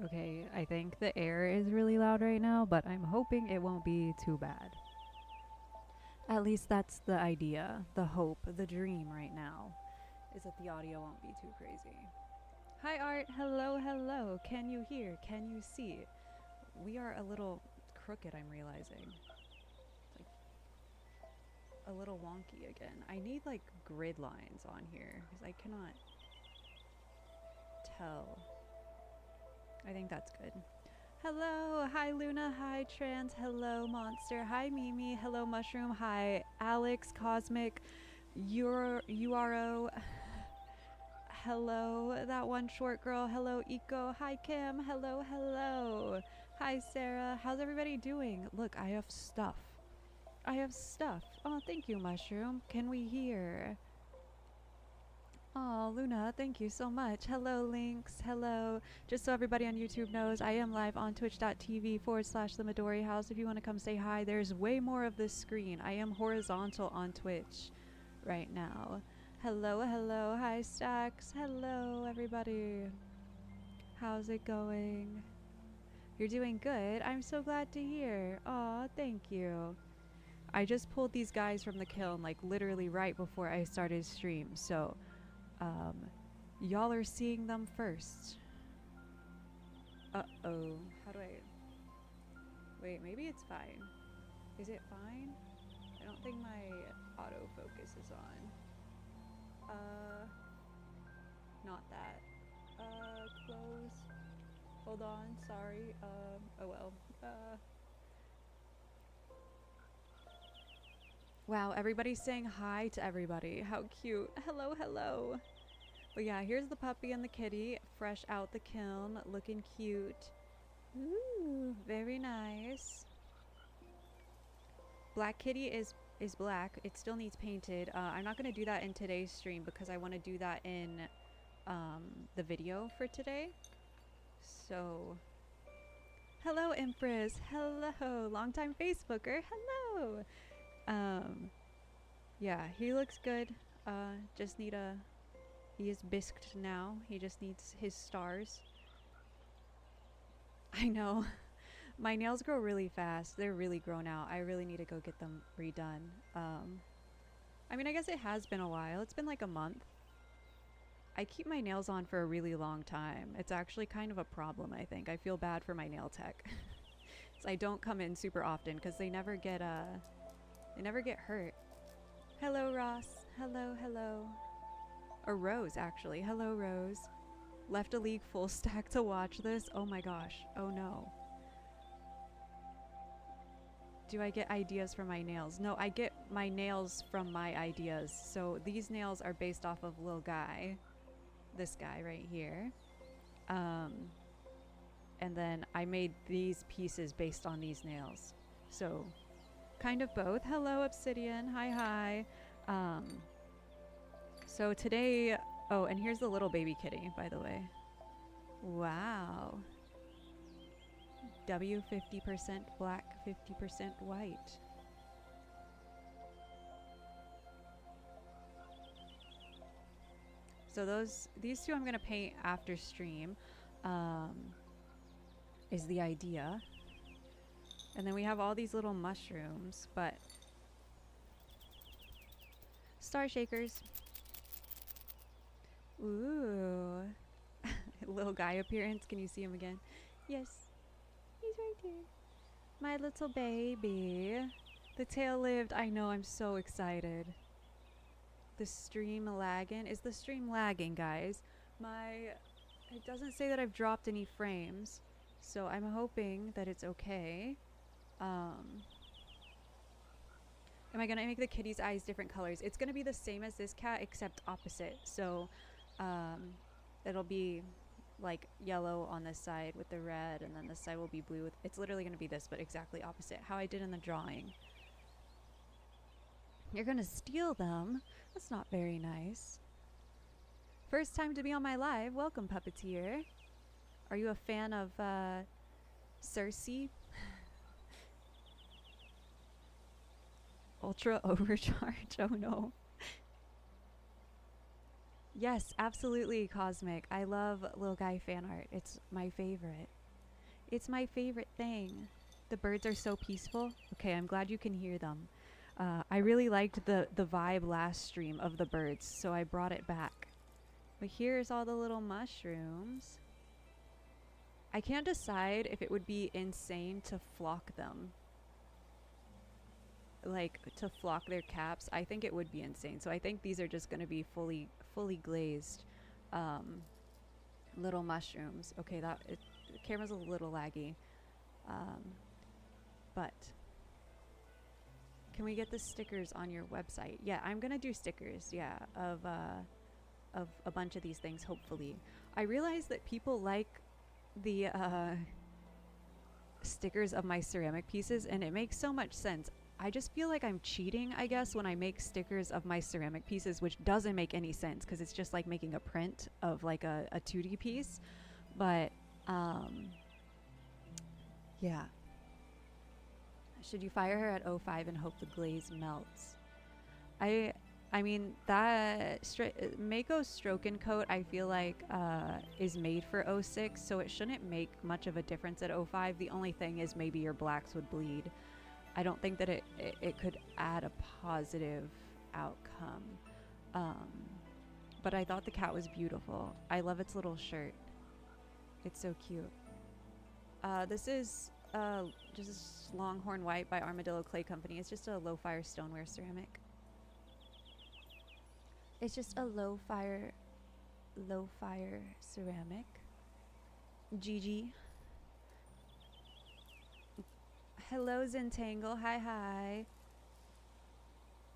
Okay, I think the air is really loud right now, but I'm hoping it won't be too bad. At least that's the idea, the hope, the dream right now, is that the audio won't be too crazy. Hi, Art. Hello, hello. Can you hear? Can you see? We are a little crooked, I'm realizing. Like, a little wonky again. I need, like, grid lines on here, because I cannot tell. I think that's good. Hello, hi Luna, hi Trans, hello Monster, hi Mimi, hello Mushroom, hi Alex, Cosmic, URO, hello that one short girl, hello Eco, hi Kim, hello, hello, hi Sarah, how's everybody doing? Look, I have stuff. I have stuff. Oh, thank you, Mushroom. Can we hear? Oh, Luna, thank you so much. Hello, Lynx. Hello. Just so everybody on YouTube knows, I am live on twitch.tv/the Midori House. If you want to come say hi, there's way more of this screen. I am horizontal on Twitch right now. Hello, hello. Hi, Stacks. Hello, everybody. How's it going? You're doing good. I'm so glad to hear. Aw, thank you. I just pulled these guys from the kiln, like, literally right before I started stream, so y'all are seeing them first. Uh-oh. How do I... Wait, maybe it's fine. Is it fine? I don't think my autofocus is on. Not that. Close. Hold on, sorry. Oh well. Wow, everybody's saying hi to everybody. How cute. Hello, hello. But yeah, here's the puppy and the kitty, fresh out the kiln, looking cute. Ooh, very nice. Black kitty is black. It still needs painted. I'm not going to do that in today's stream because I want to do that in the video for today. So, hello Empress. Hello, longtime Facebooker. Hello. Yeah, he looks good. Just need a... He is bisked now. He just needs his stars. I know. My nails grow really fast. They're really grown out. I really need to go get them redone. I mean, I guess it has been a while. It's been like a month. I keep my nails on for a really long time. It's actually kind of a problem, I think. I feel bad for my nail tech. So I don't come in super often because they never get hurt. Hello, Ross. Hello, hello. Or Rose, actually. Hello, Rose. Left a league full stack to watch this. Oh my gosh. Oh no. Do I get ideas from my nails? No, I get my nails from my ideas. So these nails are based off of Lil Guy. This guy right here. And then I made these pieces based on these nails. So kind of both. Hello, Obsidian. Hi, hi. So today... Oh, and here's the little baby kitty, by the way. Wow. W 50% black, 50% white. So these two I'm gonna paint after stream, is the idea. And then we have all these little mushrooms, but... Star shakers. Ooh. Little guy appearance. Can you see him again? Yes. He's right there. My little baby. The tail lived. I know, I'm so excited. The stream lagging. Is the stream lagging, guys? It doesn't say that I've dropped any frames, so I'm hoping that it's okay. Am I gonna make the kitty's eyes different colors? It's gonna be the same as this cat, except opposite. So, it'll be like yellow on this side with the red, and then this side will be blue with... It's literally gonna be this, but exactly opposite. How I did in the drawing. You're gonna steal them? That's not very nice. First time to be on my live. Welcome, puppeteer. Are you a fan of, Cersei? Ultra overcharge? Oh no. Yes, absolutely, Cosmic. I love little guy fan art. It's my favorite. It's my favorite thing. The birds are so peaceful. Okay, I'm glad you can hear them. I really liked the vibe last stream of the birds, so I brought it back. But here's all the little mushrooms. I can't decide if it would be insane to flock them. Like, to flock their caps. I think it would be insane. So I think these are just going to be fully glazed little mushrooms. Okay, the camera's a little laggy. But can we get the stickers on your website? Yeah, I'm going to do stickers, yeah, of a bunch of these things, hopefully. I realize that people like the stickers of my ceramic pieces, and it makes so much sense. I just feel like I'm cheating, I guess, when I make stickers of my ceramic pieces, which doesn't make any sense because it's just like making a print of like a 2D piece. But yeah. Should you fire her at 05 and hope the glaze melts? I mean, that Mako's Stroke and Coat, I feel like, is made for 06, so it shouldn't make much of a difference at 05. The only thing is maybe your blacks would bleed. I don't think that it could add a positive outcome. But I thought the cat was beautiful. I love its little shirt. It's so cute. This is just Longhorn White by Armadillo Clay Company. It's just a low-fire stoneware ceramic. It's just a low-fire ceramic. GG. Hello, Zentangle. Hi.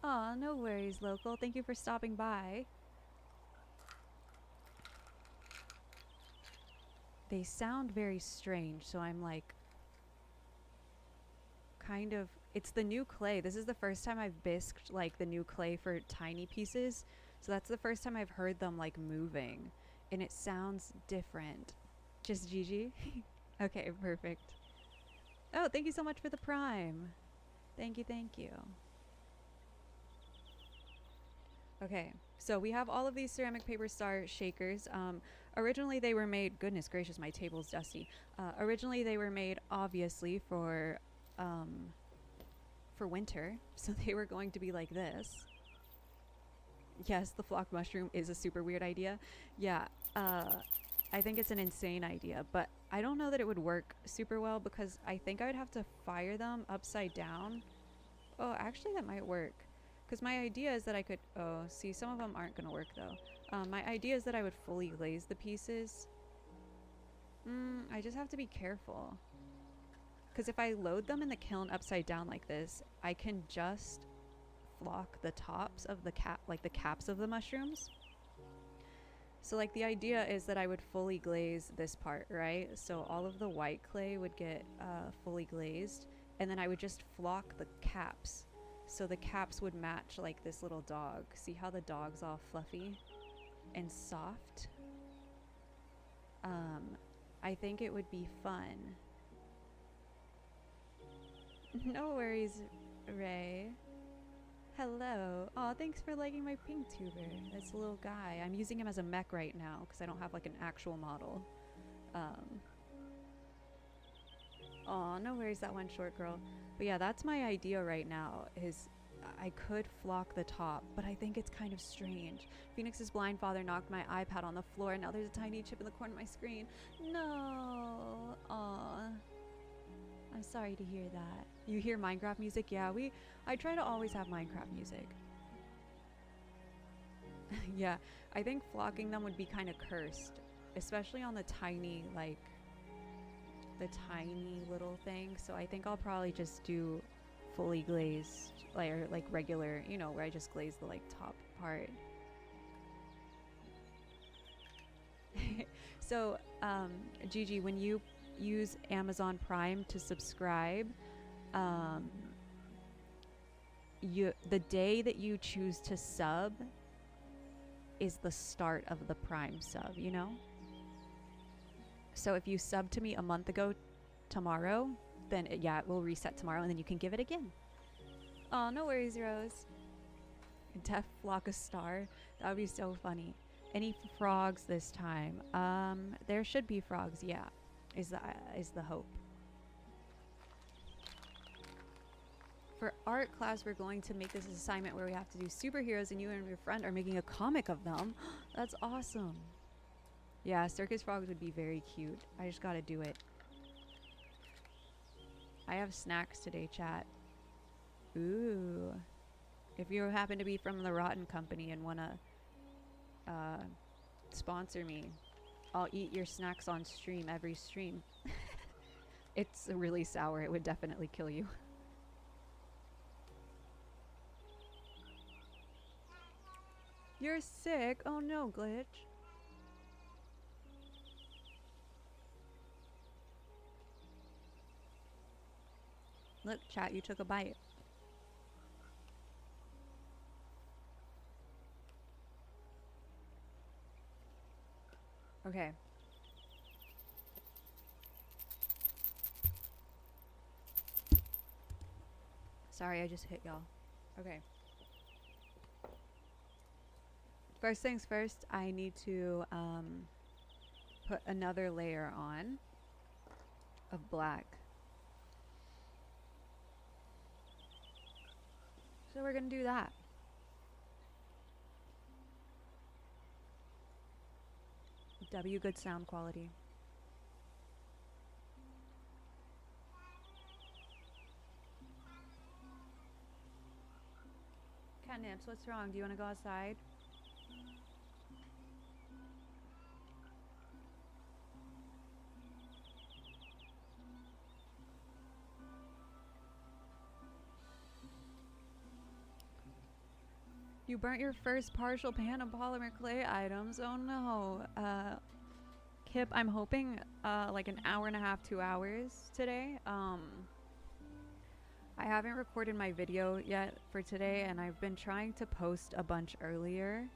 Aw, no worries, local. Thank you for stopping by. They sound very strange, so I'm like, kind of, it's the new clay. This is the first time I've bisked like the new clay for tiny pieces. So that's the first time I've heard them like moving, and it sounds different. Just GG? Okay, perfect. Oh, thank you so much for the prime. Thank you. Okay, so we have all of these ceramic paper star shakers. Originally they were made, goodness gracious, my table's dusty. Originally they were made obviously for winter, so they were going to be like this. Yes, the flock mushroom is a super weird idea. Yeah, I think it's an insane idea, but I don't know that it would work super well because I think I would have to fire them upside down. Oh, actually that might work. Because my idea is that I could, oh, see, some of them aren't going to work though. My idea is that I would fully glaze the pieces. I just have to be careful. Because if I load them in the kiln upside down like this, I can just flock the tops of the the caps of the mushrooms. So like the idea is that I would fully glaze this part, right? So all of the white clay would get fully glazed, and then I would just flock the caps. So the caps would match like this little dog. See how the dog's all fluffy and soft? I think it would be fun. No worries, Ray. Hello. Aw, thanks for liking my pink tuber. This little guy. I'm using him as a mech right now because I don't have like an actual model. Aw, no worries, that one short girl. But yeah, that's my idea right now, is I could flock the top, but I think it's kind of strange. Phoenix's blind father knocked my iPad on the floor, and now there's a tiny chip in the corner of my screen. No. Aw. I'm sorry to hear that. You hear Minecraft music? Yeah, I try to always have Minecraft music. Yeah, I think flocking them would be kind of cursed, especially on the tiny, like, the tiny little thing. So I think I'll probably just do fully glazed, like regular, you know, where I just glaze the like top part. So, Gigi, when you use Amazon Prime to subscribe, the day that you choose to sub is the start of the Prime sub, you know? So if you subbed to me a month ago tomorrow, then it will reset tomorrow, and then you can give it again. Oh, no worries, Rose. Def flock a star. That would be so funny. Any frogs this time? There should be frogs, yeah. Is the hope. For art class, we're going to make this assignment where we have to do superheroes and you and your friend are making a comic of them. That's awesome. Yeah, circus frogs would be very cute. I just gotta do it. I have snacks today, chat. Ooh. If you happen to be from the Rotten Company and wanna sponsor me, I'll eat your snacks on stream every stream. It's really sour. It would definitely kill you. You're sick? Oh no, Glitch. Look, chat, you took a bite. Okay. Sorry, I just hit y'all. Okay. First things first, I need to put another layer on of black. So we're gonna do that. W, good sound quality. Catnips, what's wrong? Do you want to go outside? You burnt your first partial pan of polymer clay items. Oh no. Kip, I'm hoping like an hour and a half, 2 hours today. I haven't recorded my video yet for today, and I've been trying to post a bunch earlier.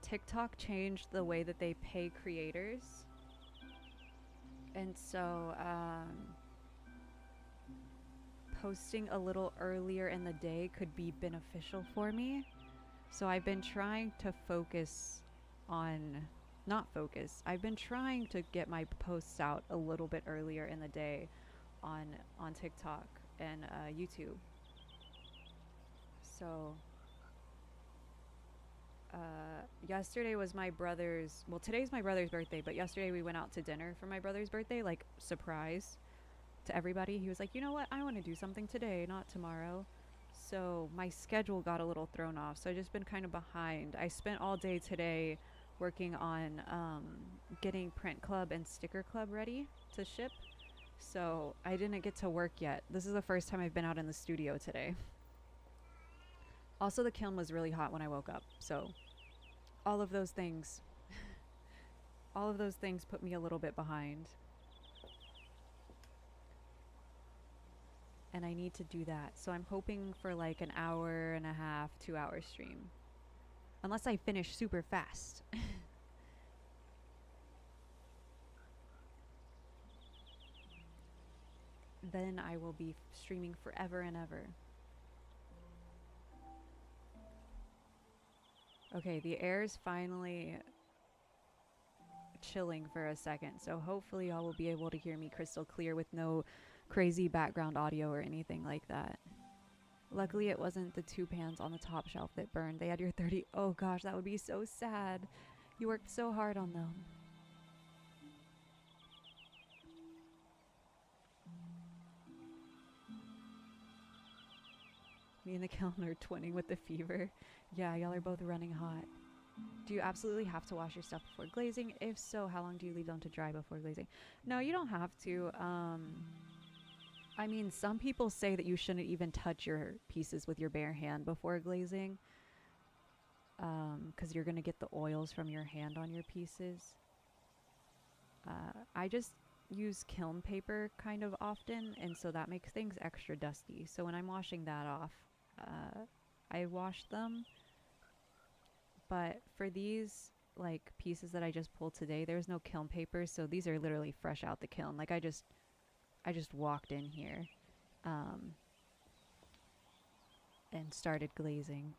TikTok changed the way that they pay creators. And so, posting a little earlier in the day could be beneficial for me. So I've been trying to focus on, not focus, I've been trying to get my posts out a little bit earlier in the day on TikTok and YouTube. So yesterday was my brother's, well, today's my brother's birthday, but yesterday we went out to dinner for my brother's birthday, like surprise to everybody. He was like, you know what, I want to do something today, not tomorrow. So my schedule got a little thrown off, so I've just been kind of behind. I spent all day today working on getting Print Club and Sticker Club ready to ship, so I didn't get to work yet. This is the first time I've been out in the studio today. Also, the kiln was really hot when I woke up, so all of those things put me a little bit behind. And I need to do that. So I'm hoping for like an hour and a half, 2 hour stream. Unless I finish super fast. Then I will be streaming forever and ever. Okay, the air is finally chilling for a second. So hopefully y'all will be able to hear me crystal clear with no crazy background audio or anything like that. Luckily it wasn't the 2 pans on the top shelf that burned. They had your 30. Oh gosh, that would be so sad. You worked so hard on them. Me and the kiln are twinning with the fever. Yeah, y'all are both running hot. Do you absolutely have to wash your stuff before glazing? If so, how long do you leave them to dry before glazing? No, you don't have to. I mean, some people say that you shouldn't even touch your pieces with your bare hand before glazing, because you're going to get the oils from your hand on your pieces. I just use kiln paper kind of often, and so that makes things extra dusty. So when I'm washing that off, I wash them. But for these like pieces that I just pulled today, there's no kiln paper, so these are literally fresh out the kiln. Like I just walked in here and started glazing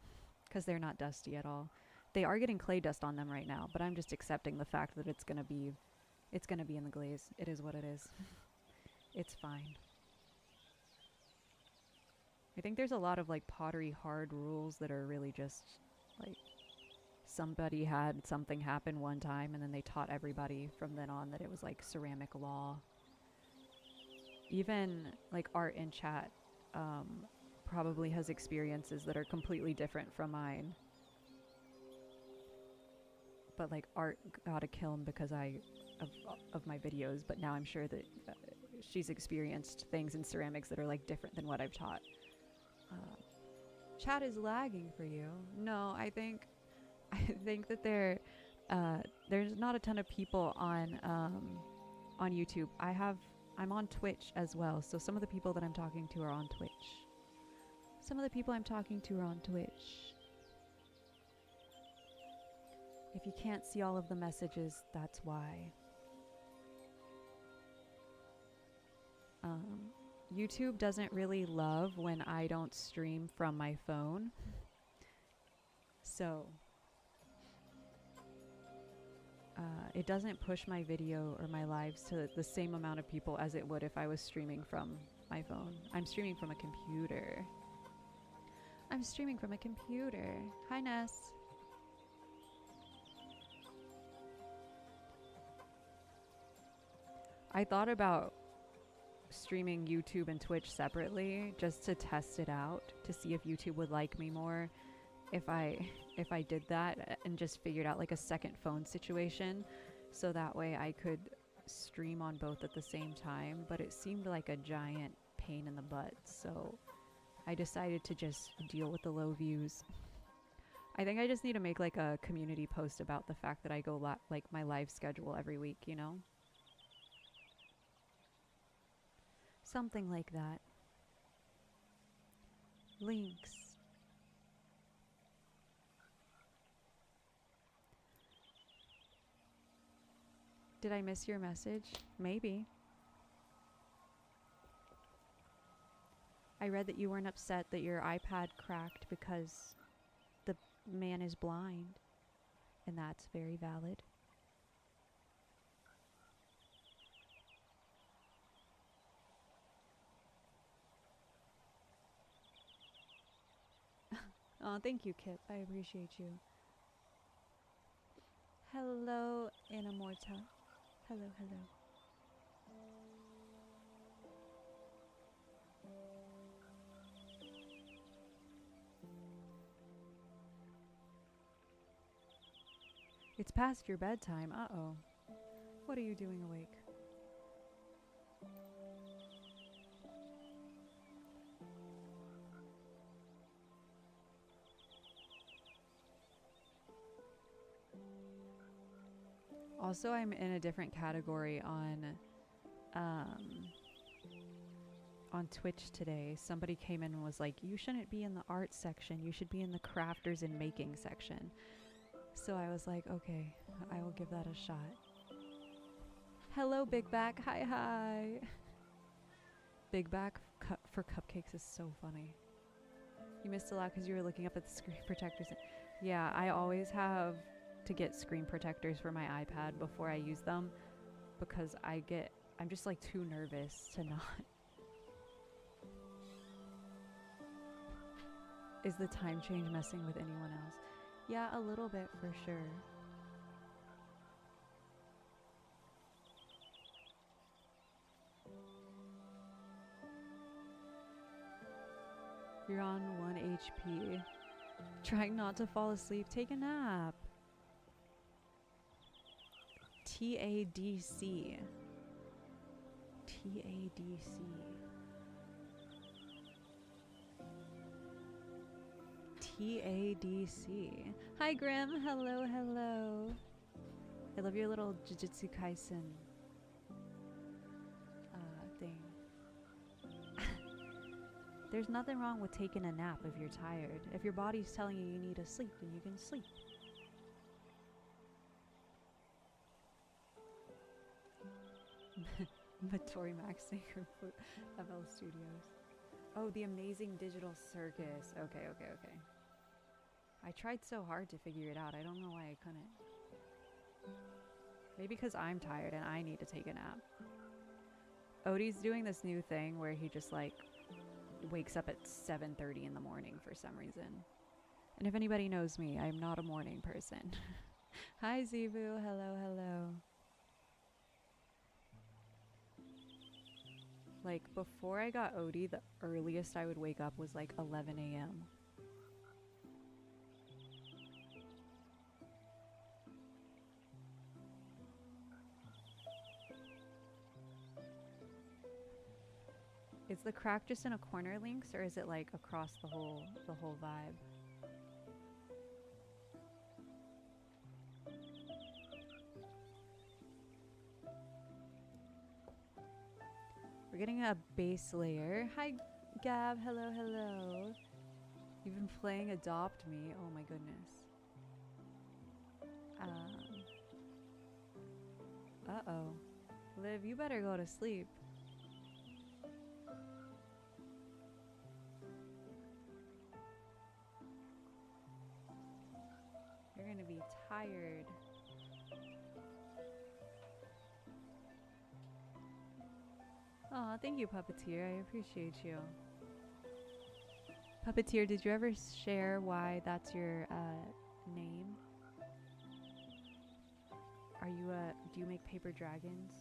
because they're not dusty at all. They are getting clay dust on them right now, but I'm just accepting the fact that it's gonna be in the glaze. It is what it is. It's fine. I think there's a lot of like pottery hard rules that are really just like somebody had something happen one time and then they taught everybody from then on that it was like ceramic law. Even like art in chat probably has experiences that are completely different from mine. But like art got a kiln because of my videos, but now I'm sure that she's experienced things in ceramics that are like different than what I've taught. Chat is lagging for you. No, I think that there's not a ton of people on YouTube. I'm on Twitch as well, so some of the people that I'm talking to are on Twitch. Some of the people I'm talking to are on Twitch. If you can't see all of the messages, that's why. YouTube doesn't really love when I don't stream from my phone. So it doesn't push my video or my lives to the same amount of people as it would if I was streaming from my phone. I'm streaming from a computer. I'm streaming from a computer. Hi, Ness. I thought about streaming YouTube and Twitch separately just to test it out to see if YouTube would like me more if I did that and just figured out like a second phone situation so that way I could stream on both at the same time, but it seemed like a giant pain in the butt, so I decided to just deal with the low views. I think I just need to make like a community post about the fact that I go like my live schedule every week, you know? Something like that. Links. Did I miss your message? Maybe. I read that you weren't upset that your iPad cracked because the man is blind, and that's very valid. Oh, thank you, Kip. I appreciate you. Hello, Inamorta. Hello, hello. It's past your bedtime. Uh-oh. What are you doing awake? Also, I'm in a different category on Twitch today. Somebody came in and was like, you shouldn't be in the art section. You should be in the crafters and making section. So I was like, okay, I will give that a shot. Hello, Big Back. Hi, hi. Big Back for cupcakes is so funny. You missed a lot because you were looking up at the screen protectors. Yeah, I always have to get screen protectors for my iPad before I use them because I'm just like too nervous to not. Is the time change messing with anyone else? Yeah, a little bit for sure. You're on 1 HP. Trying not to fall asleep. Take a nap. TADC. TADC. TADC. Hi, Grim. Hello, hello. I love your little Jujutsu Kaisen thing. There's nothing wrong with taking a nap if you're tired. If your body's telling you need to sleep, then you can sleep. Matori Max Singer FL Studios. Oh, the Amazing Digital Circus. Okay. I tried so hard to figure it out. I don't know why I couldn't. Maybe because I'm tired and I need to take a nap. Odie's doing this new thing where he just like wakes up at 7:30 in the morning for some reason. And if anybody knows me, I'm not a morning person. Hi Zebu, hello, hello. Like before I got Odie, the earliest I would wake up was like 11 a.m. Is the crack just in a corner, Lynx, or is it like across the whole vibe? We're getting a base layer. Hi, Gab. Hello, hello. You've been playing Adopt Me. Oh my goodness. Uh-oh. Liv, you better go to sleep. You're gonna be tired. Aw, thank you, Puppeteer. I appreciate you. Puppeteer, did you ever share why that's your name? Are you do you make paper dragons?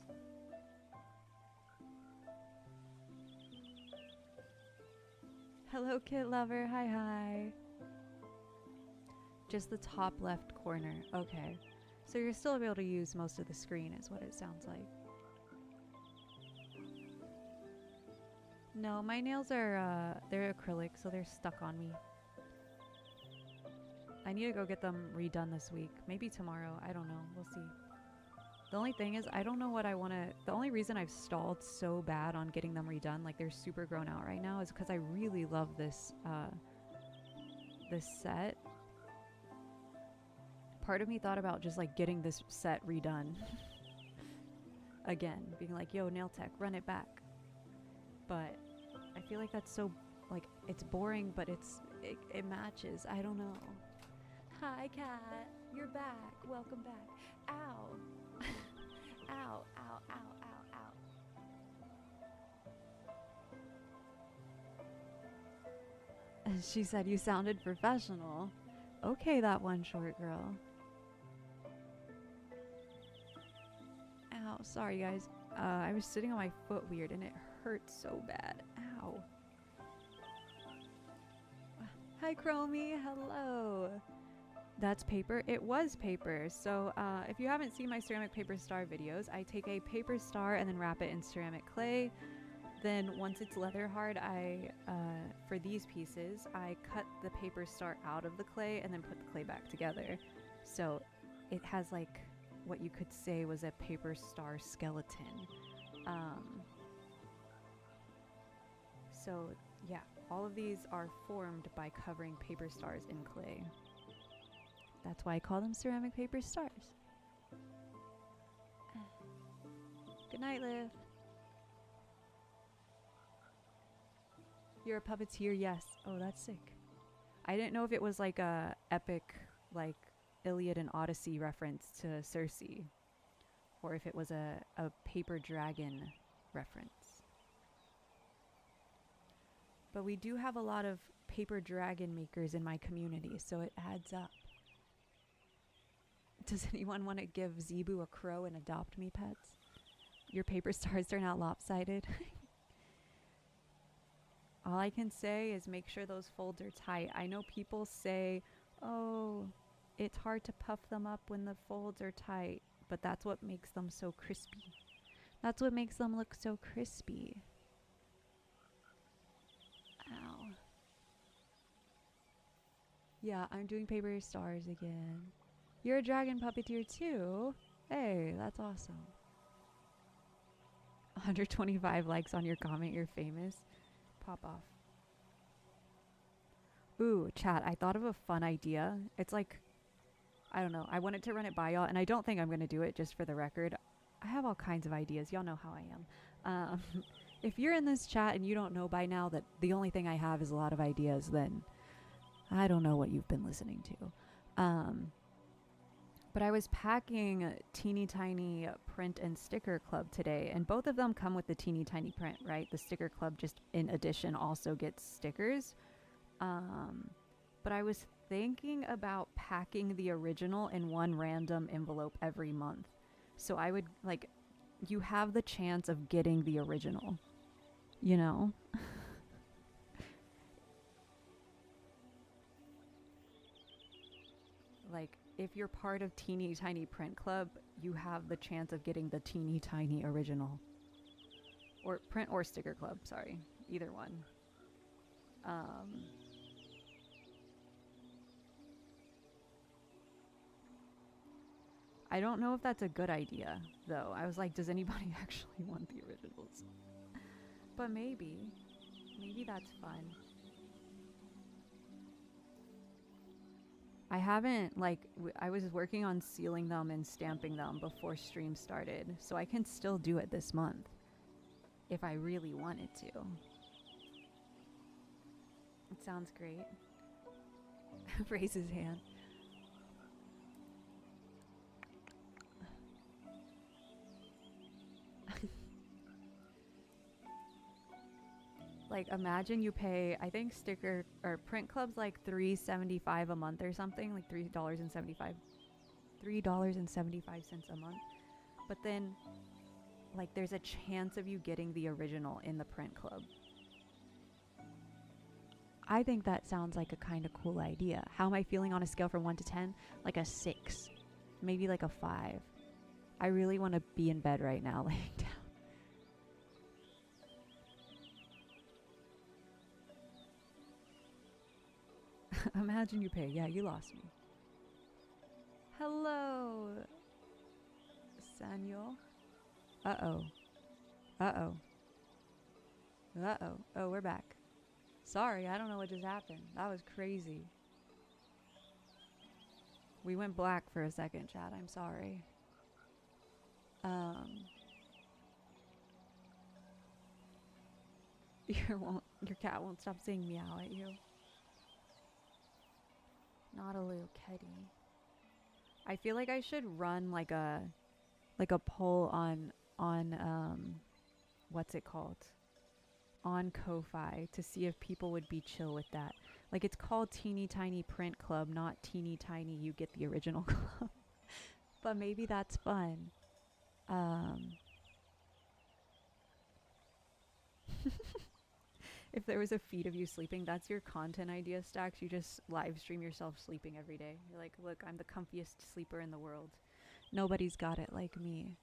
Hello, Kit Lover. Hi, hi. Just the top left corner. Okay. So you're still able to use most of the screen is what it sounds like. No, my nails are, they're acrylic, so they're stuck on me. I need to go get them redone this week. Maybe tomorrow. I don't know. We'll see. The only thing is, I don't know what I want to... The only reason I've stalled so bad on getting them redone, like they're super grown out right now, is because I really love this, this set. Part of me thought about just like getting this set redone. Again, being like, yo, nail tech, run it back. But I feel like that's so, like, it's boring, but it matches. I don't know. Hi, cat. You're back. Welcome back. Ow. Ow, ow, ow, ow, ow. She said you sounded professional. Okay, that one short girl. Ow, sorry guys. I was sitting on my foot weird and it hurt so bad. Ow. Hi, Chromie. Hello. That's paper. It was paper. So if you haven't seen my ceramic paper star videos, I take a paper star and then wrap it in ceramic clay. Then once it's leather hard, for these pieces, I cut the paper star out of the clay and then put the clay back together. So it has like what you could say was a paper star skeleton. So yeah, all of these are formed by covering paper stars in clay. That's why I call them ceramic paper stars. Good night, Liv. You're a puppeteer, yes. Oh, that's sick. I didn't know if it was like a epic, like Iliad and Odyssey reference to Circe, or if it was a paper dragon reference. But we do have a lot of paper dragon makers in my community, so it adds up. Does anyone want to give Zebu a crow and adopt me pets? Your paper stars turn out lopsided. All I can say is make sure those folds are tight. I know people say, oh, it's hard to puff them up when the folds are tight, but that's what makes them so crispy. That's what makes them look so crispy. Ow. Yeah, I'm doing paper stars again. You're a dragon puppeteer too? Hey, that's awesome. 125 likes on your comment, you're famous. Pop off. Ooh, chat, I thought of a fun idea. It's like, I don't know, I wanted to run it by y'all, and I don't think I'm going to do it, just for the record. I have all kinds of ideas. Y'all know how I am. If you're in this chat and you don't know by now that the only thing I have is a lot of ideas, then I don't know what you've been listening to. But I was packing Teeny Tiny Print and Sticker Club today, and both of them come with the Teeny Tiny Print, right? The Sticker Club just in addition also gets stickers. But I was thinking about packing the original in one random envelope every month. So I would, like, you have the chance of getting the original, you know? Like, if you're part of Teeny Tiny Print Club, you have the chance of getting the Teeny Tiny original. Or Print or Sticker Club, sorry. Either one. I don't know if that's a good idea, though. I was like, does anybody actually want the originals? But maybe. Maybe that's fun. I haven't, like, I was working on sealing them and stamping them before stream started, so I can still do it this month if I really wanted to. It sounds great. Raise his hand. Like, imagine you pay, I think sticker or print club's like $3.75 a month or something, like $3.75 a month. But then, like, there's a chance of you getting the original in the print club. I think that sounds like a kind of cool idea. How am I feeling on a scale from 1 to 10? Like a 6, maybe like a 5. I really want to be in bed right now, laying down. Imagine you pay. Yeah, you lost me. Hello, Samuel. Uh-oh. Uh-oh. Uh-oh. Oh, we're back. Sorry, I don't know what just happened. That was crazy. We went black for a second, Chad. I'm sorry. Your cat won't stop saying meow at you. Not a little kitty. I feel like I should run like a poll on what's it called? On Ko-Fi to see if people would be chill with that. Like, it's called Teeny Tiny Print Club, not Teeny Tiny You Get the Original Club. But maybe that's fun. If there was a feed of you sleeping, that's your content idea, Stacks. You just live stream yourself sleeping every day. You're like, look, I'm the comfiest sleeper in the world. Nobody's got it like me.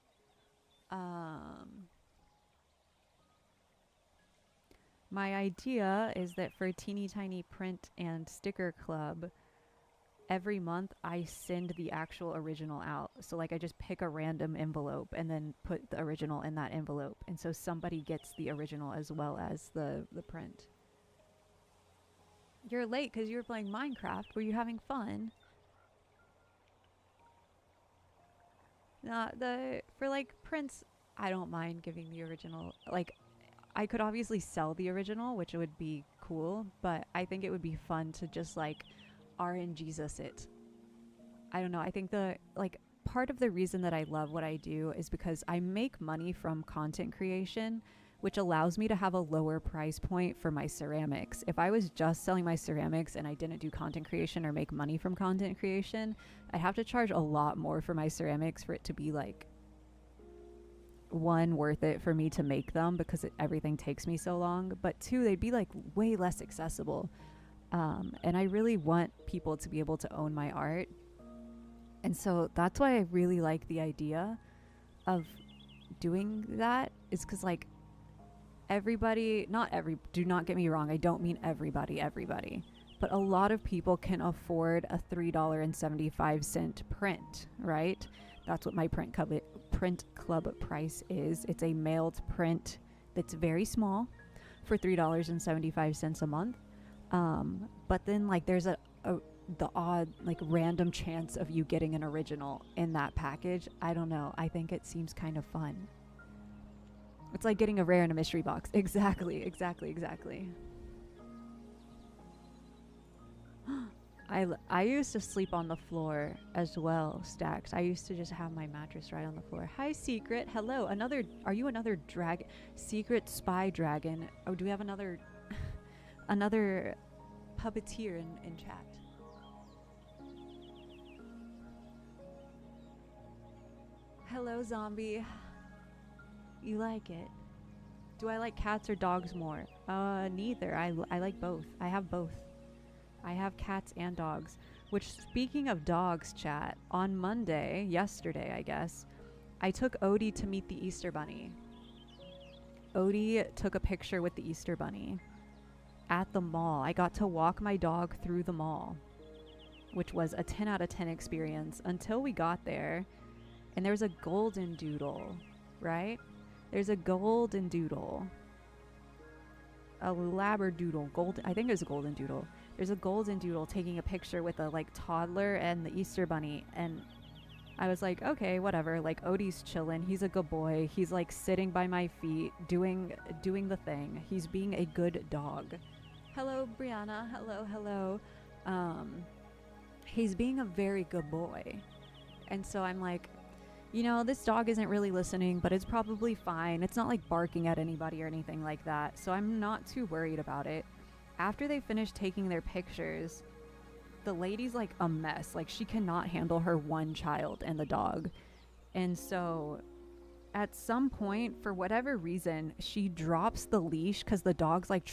My idea is that for Teeny Tiny Print and Sticker Club, every month I send the actual original out. So, like, I just pick a random envelope and then put the original in that envelope. And so somebody gets the original as well as the print. You're late because you were playing Minecraft. Were you having fun? For like prints, I don't mind giving the original. Like, I could obviously sell the original, which would be cool, but I think it would be fun to just like RNGesus it. I don't know. I think part of the reason that I love what I do is because I make money from content creation, which allows me to have a lower price point for my ceramics. If I was just selling my ceramics and I didn't do content creation or make money from content creation, I'd have to charge a lot more for my ceramics for it to be like, one, worth it for me to make them because everything takes me so long, but two, they'd be like way less accessible. And I really want people to be able to own my art. And so that's why I really like the idea of doing that, is because like everybody, do not get me wrong, I don't mean everybody, but a lot of people can afford a $3.75 print, right? That's what my print club price is. It's a mailed print that's very small for $3.75 a month. But then like there's the odd like random chance of you getting an original in that package. I don't know. I think it seems kind of fun. It's like getting a rare in a mystery box. Exactly. I used to sleep on the floor as well, Stacks. I used to just have my mattress right on the floor. Hi, Secret. Hello. Are you another dragon? Secret spy dragon. Oh, do we have another another puppeteer in chat? Hello, zombie. You like it? Do I like cats or dogs more? Neither. I like both. I have both. I have cats and dogs. Which, speaking of dogs, chat, on Monday, yesterday, I guess, I took Odie to meet the Easter Bunny. Odie took a picture with the Easter Bunny at the mall. I got to walk my dog through the mall, which was a 10 out of 10 experience until we got there. And there's a golden doodle, right? There's a golden doodle. A labradoodle. I think it was a golden doodle. There's a golden doodle taking a picture with a like toddler and the Easter Bunny, and I was like, okay, whatever. Like, Odie's chilling. He's a good boy. He's like sitting by my feet, doing the thing. He's being a good dog. Hello, Brianna. Hello. He's being a very good boy. And so I'm like, you know, this dog isn't really listening, but it's probably fine. It's not like barking at anybody or anything like that. So I'm not too worried about it. After they finished taking their pictures, the lady's like a mess. Like, she cannot handle her one child and the dog. And so at some point, for whatever reason, she drops the leash because the dog's like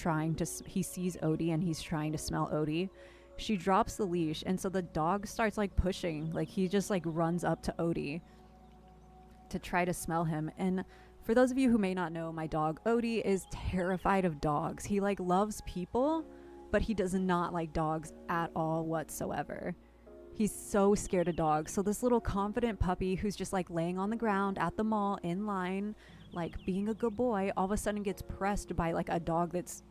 he sees Odie and he's trying to smell Odie. She drops the leash, and so the dog starts like pushing. Like, he just like runs up to Odie to try to smell him. And for those of you who may not know, my dog Odie is terrified of dogs. He like loves people, but he does not like dogs at all whatsoever. He's so scared of dogs. So this little confident puppy who's just like laying on the ground at the mall in line, like being a good boy, all of a sudden gets pressed by like a dog that's,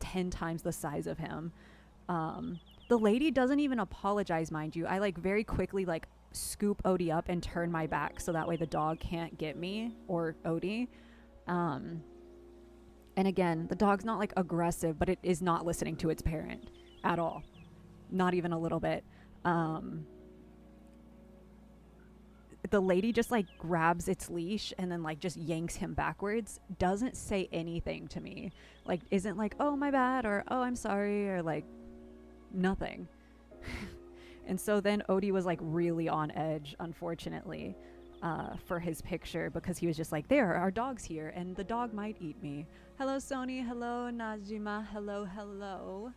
10 times the size of him. The lady doesn't even apologize, mind you. I like very quickly like scoop Odie up and turn my back so that way the dog can't get me or Odie. And again, the dog's not like aggressive, but it is not listening to its parent at all. Not even a little bit. The lady just like grabs its leash and then like just yanks him backwards. Doesn't say anything to me. Like, isn't like, oh, my bad, or oh, I'm sorry, or like nothing. And so then Odie was like really on edge, unfortunately, for his picture, because he was just like, there are dogs here and the dog might eat me. Hello, Sony. Hello, Najima. Hello.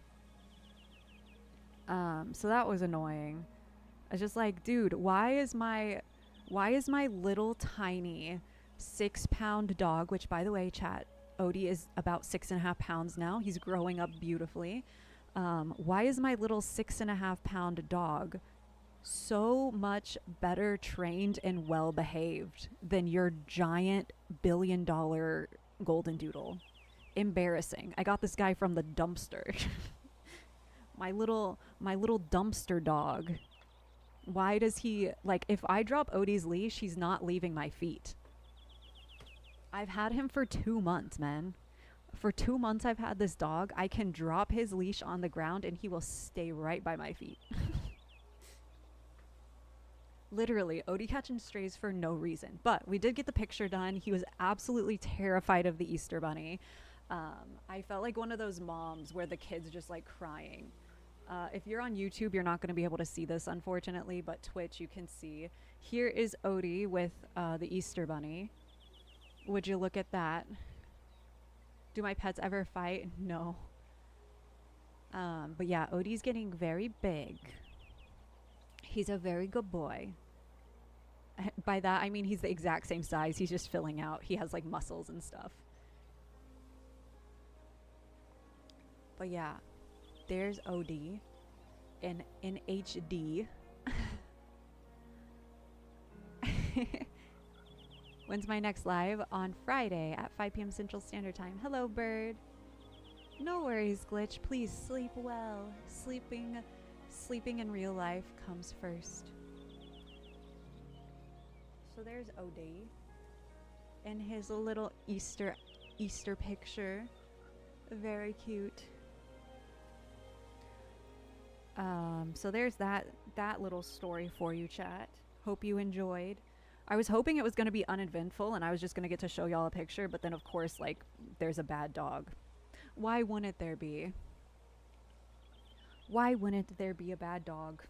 So that was annoying. I was just like, dude, why is my little tiny 6-pound dog, which by the way, chat, Odie is about 6.5 pounds now. He's growing up beautifully. Why is my little 6.5-pound dog so much better trained and well behaved than your giant $1 billion golden doodle? Embarrassing. I got this guy from the dumpster. my little dumpster dog. Why does he, like, if I drop Odie's leash, he's not leaving my feet. I've had him for 2 months, man. For 2 months I've had this dog. I can drop his leash on the ground and he will stay right by my feet. Literally, Odie catching strays for no reason. But we did get the picture done. He was absolutely terrified of the Easter Bunny. I felt like one of those moms where the kid's just like crying. If you're on YouTube, you're not going to be able to see this, unfortunately, but Twitch, you can see. Here is Odie with the Easter Bunny. Would you look at that? Do my pets ever fight? No. But yeah, Odie's getting very big. He's a very good boy. By that, I mean he's the exact same size. He's just filling out. He has like muscles and stuff. But yeah, there's Odie in HD. When's my next live? On Friday at 5 p.m. Central Standard Time. Hello, bird. No worries, Glitch. Please sleep well. Sleeping in real life comes first. So there's Odie in his little Easter picture. Very cute. So there's that little story for you, chat. Hope you enjoyed. I was hoping it was going to be uneventful and I was just going to get to show y'all a picture, but then of course, like, there's a bad dog. Why wouldn't there be? Why wouldn't there be a bad dog?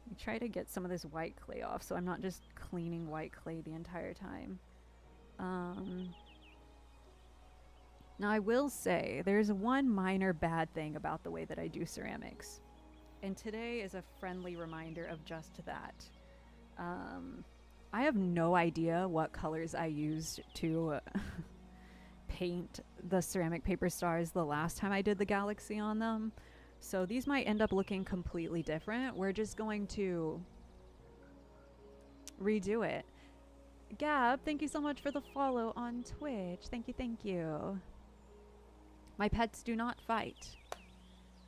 I try to get some of this white clay off so I'm not just cleaning white clay the entire time. Now I will say there's one minor bad thing about the way that I do ceramics. And today is a friendly reminder of just that. I have no idea what colors I used to paint the ceramic paper stars the last time I did the galaxy on them. So these might end up looking completely different. We're just going to redo it. Gab, thank you so much for the follow on Twitch. Thank you, thank you. My pets do not fight.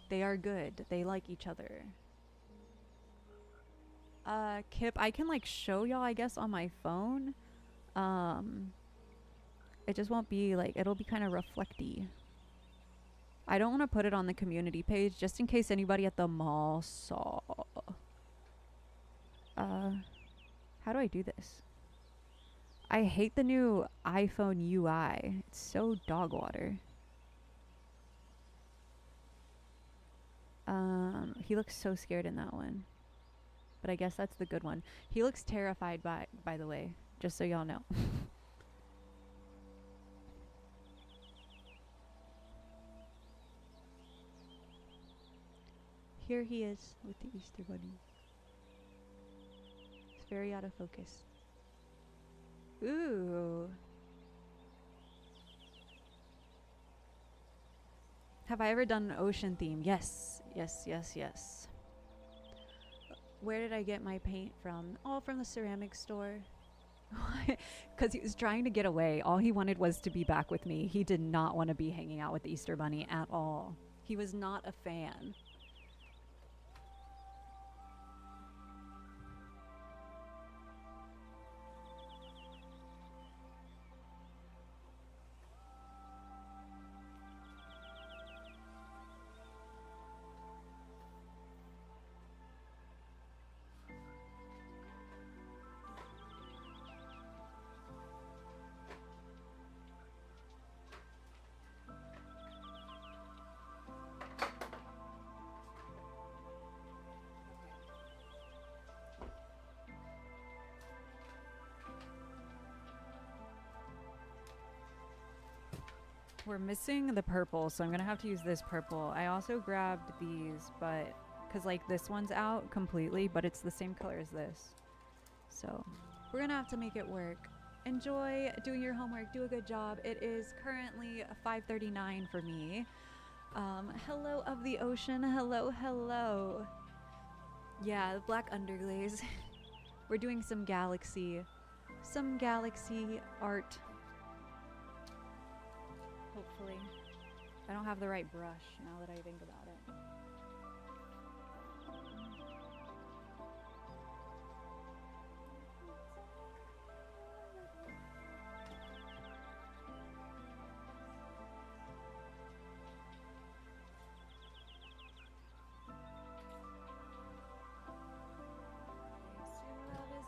They are good. They like each other. Kip, I can like show y'all, I guess, on my phone. It just won't be like, it'll be kind of reflecty. I don't want to put it on the community page just in case anybody at the mall saw. How do I do this? I hate the new iPhone UI. It's so dog water. He looks so scared in that one. But I guess that's the good one. He looks terrified by the way, just so y'all know. Here he is with the Easter Bunny. It's very out of focus. Ooh. Have I ever done an ocean theme? Yes. Yes, yes, yes. Where did I get my paint from? Oh, from the ceramic store. Because he was trying to get away. All he wanted was to be back with me. He did not want to be hanging out with the Easter Bunny at all. He was not a fan. We're missing the purple, so I'm gonna have to use this purple. I also grabbed these, but because like this one's out completely, but it's the same color as this. So we're gonna have to make it work. Enjoy doing your homework. Do a good job. It is currently 5:39 for me. Hello of the ocean. Hello, hello. Yeah, the black underglaze. We're doing some galaxy art. Hopefully. I don't have the right brush now that I think about it.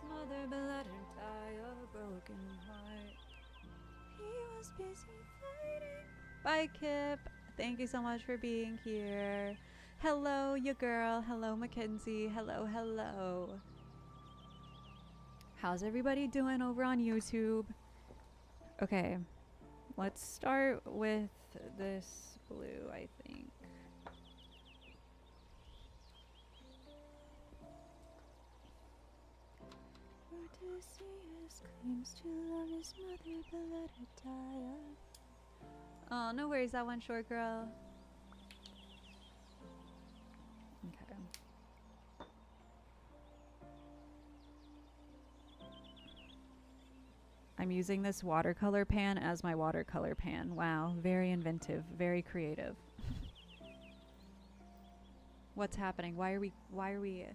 Mother, but let him die of a broken heart. He was busy fighting. Bye, Kip. Thank you so much for being here. Hello, you girl. Hello, Mackenzie. Hello, hello. How's everybody doing over on YouTube? Okay, let's start with this blue, I think. Odysseus claims to love his mother, but let her die. Oh, no worries, that one short girl. Okay. I'm using this watercolor pan as my watercolor pan. Wow, very inventive, very creative. What's happening? Why are we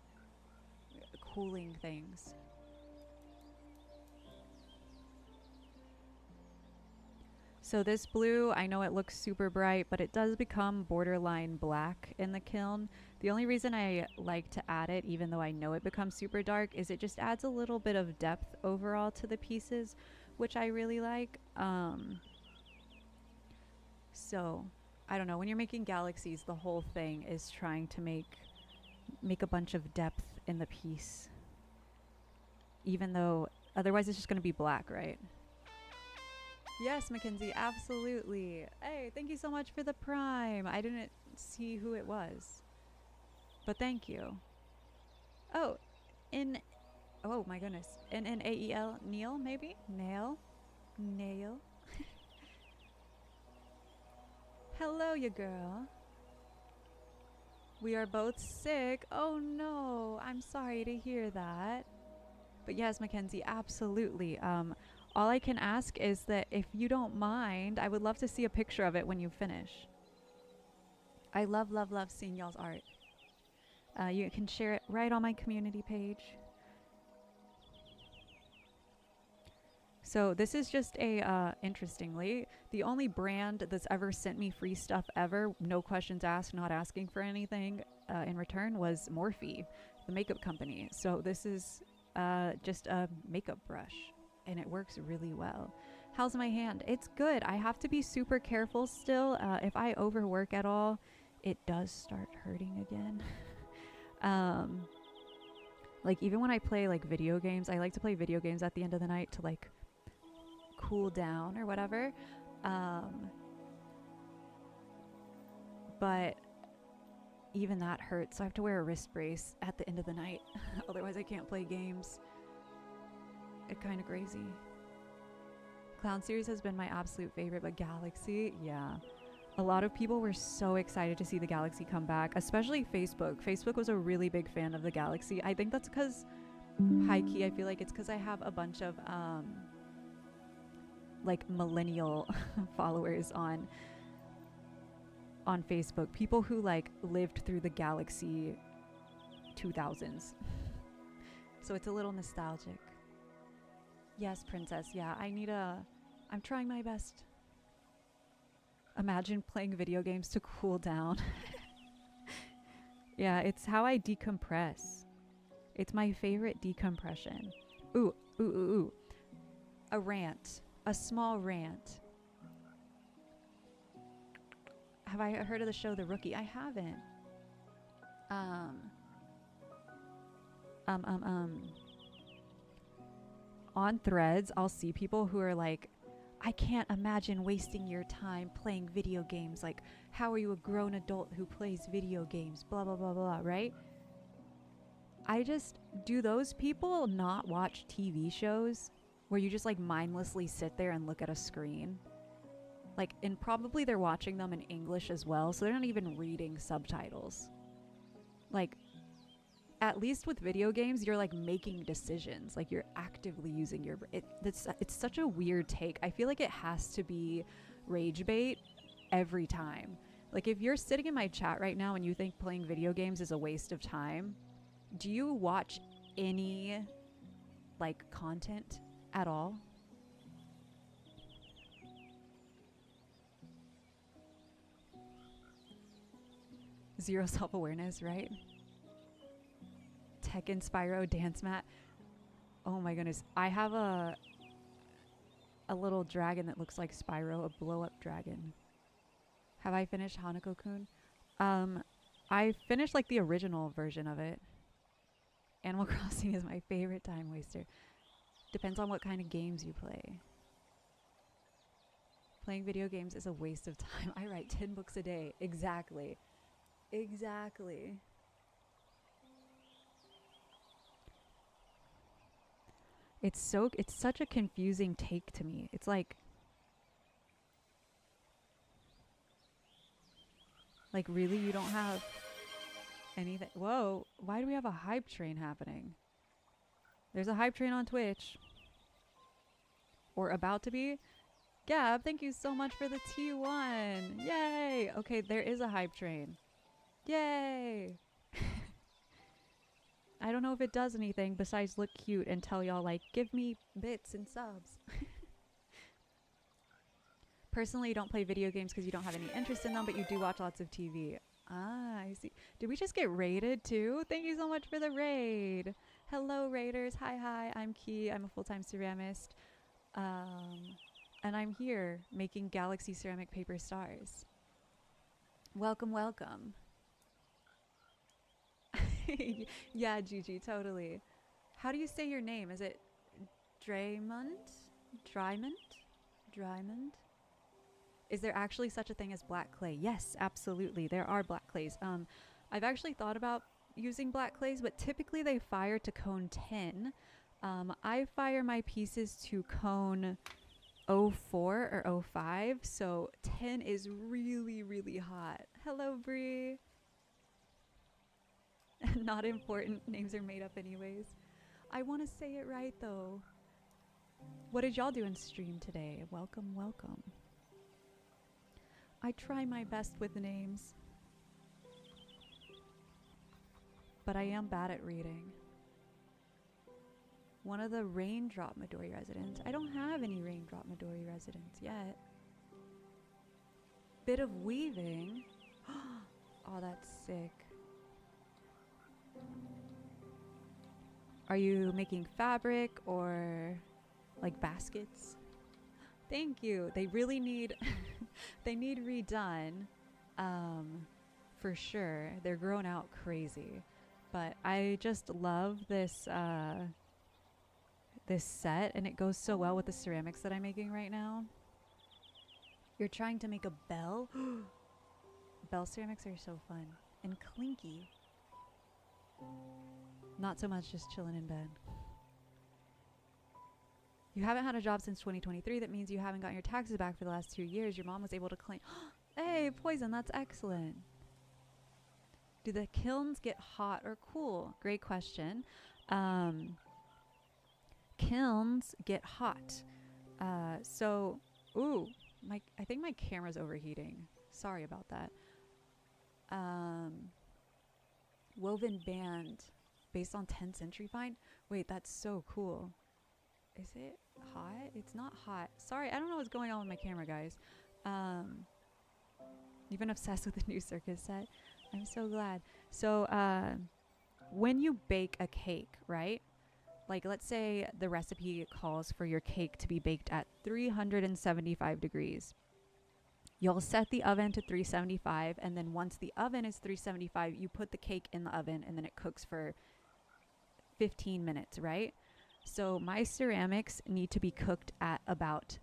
cooling things? So this blue, I know it looks super bright, but it does become borderline black in the kiln. The only reason I like to add it, even though I know it becomes super dark, is it just adds a little bit of depth overall to the pieces, which I really like. So, I don't know, when you're making galaxies, the whole thing is trying to make a bunch of depth in the piece. Even though, otherwise it's just going to be black, right? Yes, Mackenzie, absolutely. Hey, thank you so much for the prime. I didn't see who it was, but thank you. Oh, oh my goodness. N-N-A-E-L, Neil, maybe? Nail? Nail? Hello, you girl. We are both sick. Oh no, I'm sorry to hear that. But yes, Mackenzie, absolutely. All I can ask is that if you don't mind, I would love to see a picture of it when you finish. I love, love, love seeing y'all's art. You can share it right on my community page. So this is just interestingly, the only brand that's ever sent me free stuff ever, no questions asked, not asking for anything in return, was Morphe, the makeup company. So this is just a makeup brush, and it works really well. How's my hand? It's good. I have to be super careful still. If I overwork at all, it does start hurting again. Like even when I play like video games, I like to play video games at the end of the night to like cool down or whatever. But even that hurts, so I have to wear a wrist brace at the end of the night. Otherwise I can't play games. It's kind of crazy. Clown series has been my absolute favorite, but Galaxy, yeah. A lot of people were so excited to see the Galaxy come back, especially Facebook. Facebook was a really big fan of the Galaxy. I think that's because, high key, I feel like it's because I have a bunch of like millennial followers on Facebook, people who like lived through the Galaxy 2000s. So it's a little nostalgic. Yes, princess. Yeah, I'm trying my best. Imagine playing video games to cool down. Yeah, it's how I decompress. It's my favorite decompression. Ooh, ooh, ooh, ooh. A rant. A small rant. Have I heard of the show The Rookie? I haven't. On Threads, I'll see people who are like, I can't imagine wasting your time playing video games. Like, how are you a grown adult who plays video games? Blah, blah, blah, blah, right? Do those people not watch TV shows where you just like mindlessly sit there and look at a screen? Like, and probably they're watching them in English as well, so they're not even reading subtitles. Like, at least with video games, you're like making decisions. Like, you're actively using your it's such a weird take. I feel like it has to be rage bait every time. Like, if you're sitting in my chat right now and you think playing video games is a waste of time, do you watch any like content at all? Zero self-awareness, right? Tekken, Spyro, Dance Mat. Oh my goodness. I have a little dragon that looks like Spyro, a blow-up dragon. Have I finished Hanako-kun? I finished like the original version of it. Animal Crossing is my favorite time waster. Depends on what kind of games you play. Playing video games is a waste of time. I write 10 books a day. Exactly. Exactly. It's such a confusing take to me. It's like really you don't have anything. Whoa, why do we have a hype train happening? There's a hype train on Twitch. Or about to be. Gab, thank you so much for the T1. Yay! Okay, there is a hype train. Yay! I don't know if it does anything besides look cute and tell y'all like, give me bits and subs. Personally, you don't play video games because you don't have any interest in them, but you do watch lots of TV. Ah, I see. Did we just get raided too? Thank you so much for the raid. Hello, raiders. Hi. I'm Key. I'm a full-time ceramist. And I'm here making galaxy ceramic paper stars. Welcome. Yeah, Gigi, totally. How do you say your name? Is it Draymond? Drymond? Is there actually such a thing as black clay? Yes, absolutely. There are black clays. I've actually thought about using black clays, but typically they fire to cone 10. I fire my pieces to cone 04 or 05, so 10 is really, really hot. Hello, Bree. Not important. Names are made up anyways. I want to say it right, though. What did y'all do in stream today? Welcome. I try my best with names. But I am bad at reading. One of the Raindrop Midori residents. I don't have any Raindrop Midori residents yet. Bit of weaving. Oh, that's sick. Are you making fabric or like baskets? Thank you. They really need they need redone. For sure. They're grown out crazy. But I just love this this set, and it goes so well with the ceramics that I'm making right now. You're trying to make a bell? Bell ceramics are so fun. And clinky. Not so much just chilling in bed. You haven't had a job since 2023. That means you haven't gotten your taxes back for the last 2 years. Your mom was able to claim... Hey, Poison, that's excellent. Do the kilns get hot or cool? Great question. Kilns get hot. Ooh, I think my camera's overheating. Sorry about that. Woven band based on 10th century find. Wait, that's so cool. Is it hot? It's not hot. Sorry, I don't know what's going on with my camera, guys. You've been obsessed with the new circus set. I'm so glad. So, when you bake a cake, right? Like, let's say the recipe calls for your cake to be baked at 375 degrees. You'll set the oven to 375, and then once the oven is 375, you put the cake in the oven, and then it cooks for 15 minutes, right? So my ceramics need to be cooked at about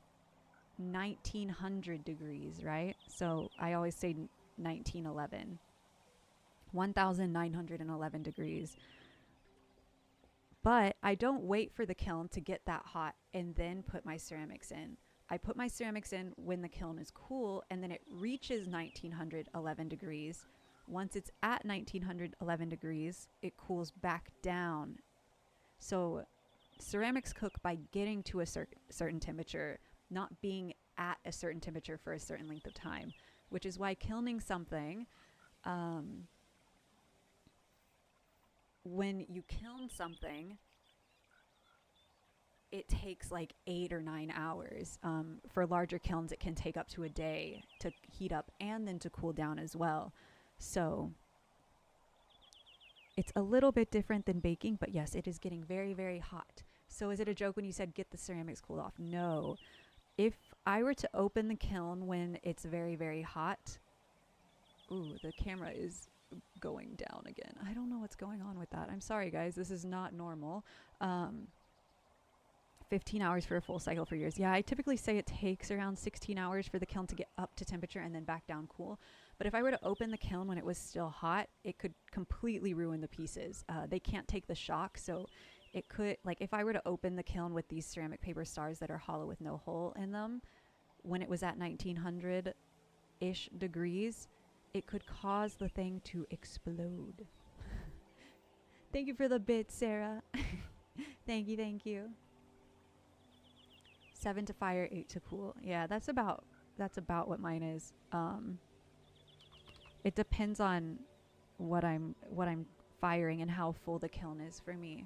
1900 degrees, right? So I always say 1911. 1911 degrees. But I don't wait for the kiln to get that hot and then put my ceramics in. I put my ceramics in when the kiln is cool, and then it reaches 1911 degrees. Once it's at 1911 degrees, it cools back down. So ceramics cook by getting to a certain temperature, not being at a certain temperature for a certain length of time, which is why kilning something, when you kiln something, it takes like 8 or 9 hours. For larger kilns, it can take up to a day to heat up and then to cool down as well. So it's a little bit different than baking, but yes, it is getting very, very hot. So is it a joke when you said get the ceramics cooled off? No. If I were to open the kiln when it's very, very hot, ooh, the camera is going down again. I don't know what's going on with that. I'm sorry, guys. This is not normal. 15 hours for a full cycle for years. Yeah, I typically say it takes around 16 hours for the kiln to get up to temperature and then back down cool. But if I were to open the kiln when it was still hot, it could completely ruin the pieces. They can't take the shock, so it could, like if I were to open the kiln with these ceramic paper stars that are hollow with no hole in them, when it was at 1900-ish degrees, it could cause the thing to explode. Thank you for the bit, Sarah. Thank you. 7 to fire, 8 to cool. Yeah, that's about what mine is. It depends on what I'm firing and how full the kiln is for me.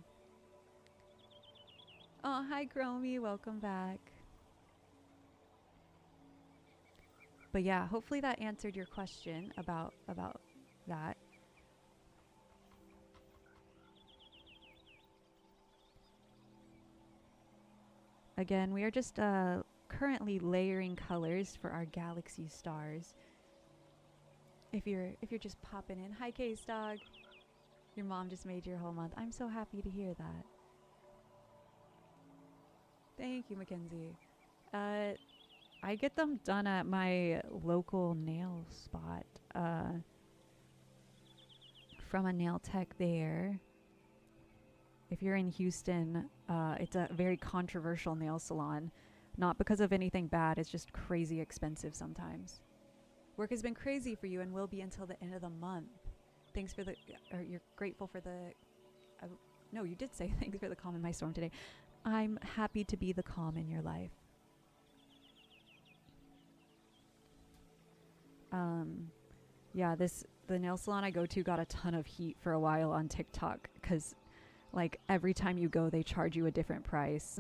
Oh, hi Chromie, welcome back. But yeah, hopefully that answered your question about that. Again, we are just currently layering colors for our galaxy stars. If you're just popping in, hi Case Dog. Your mom just made your whole month. I'm so happy to hear that. Thank you, Mackenzie. I get them done at my local nail spot. From a nail tech there. If you're in Houston, it's a very controversial nail salon. Not because of anything bad, it's just crazy expensive sometimes. Work has been crazy for you and will be until the end of the month. Thanks for the, or you're grateful for the, no, you did say thanks for the calm in my storm today. I'm happy to be the calm in your life. Yeah, the nail salon I go to got a ton of heat for a while on TikTok because like every time you go, they charge you a different price.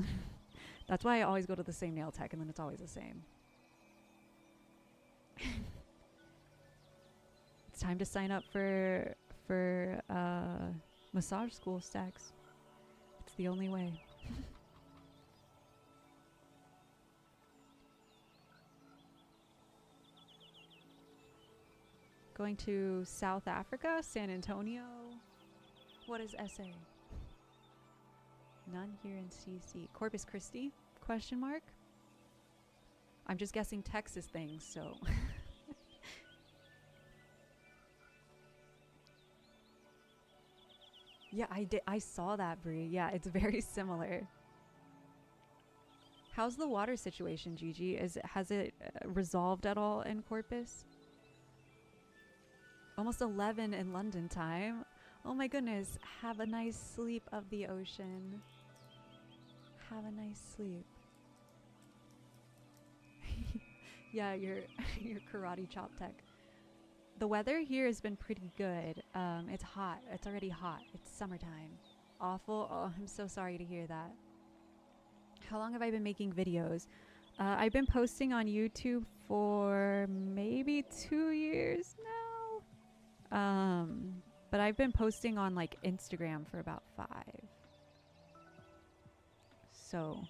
That's why I always go to the same nail tech and then it's always the same. It's time to sign up for massage school, Stacks. It's the only way. Going to South Africa, San Antonio. What is SA? None here in CC. Corpus Christi? Question mark? I'm just guessing Texas things, so. Yeah, I saw that, Bree. Yeah, it's very similar. How's the water situation, Gigi? Has it resolved at all in Corpus? Almost 11 in London time. Oh my goodness. Have a nice sleep of the ocean. Have a nice sleep. Yeah, your karate chop tech. The weather here has been pretty good. It's hot. It's already hot. It's summertime. Awful. Oh, I'm so sorry to hear that. How long have I been making videos? I've been posting on YouTube for maybe 2 years now. But I've been posting on like Instagram for about 5. So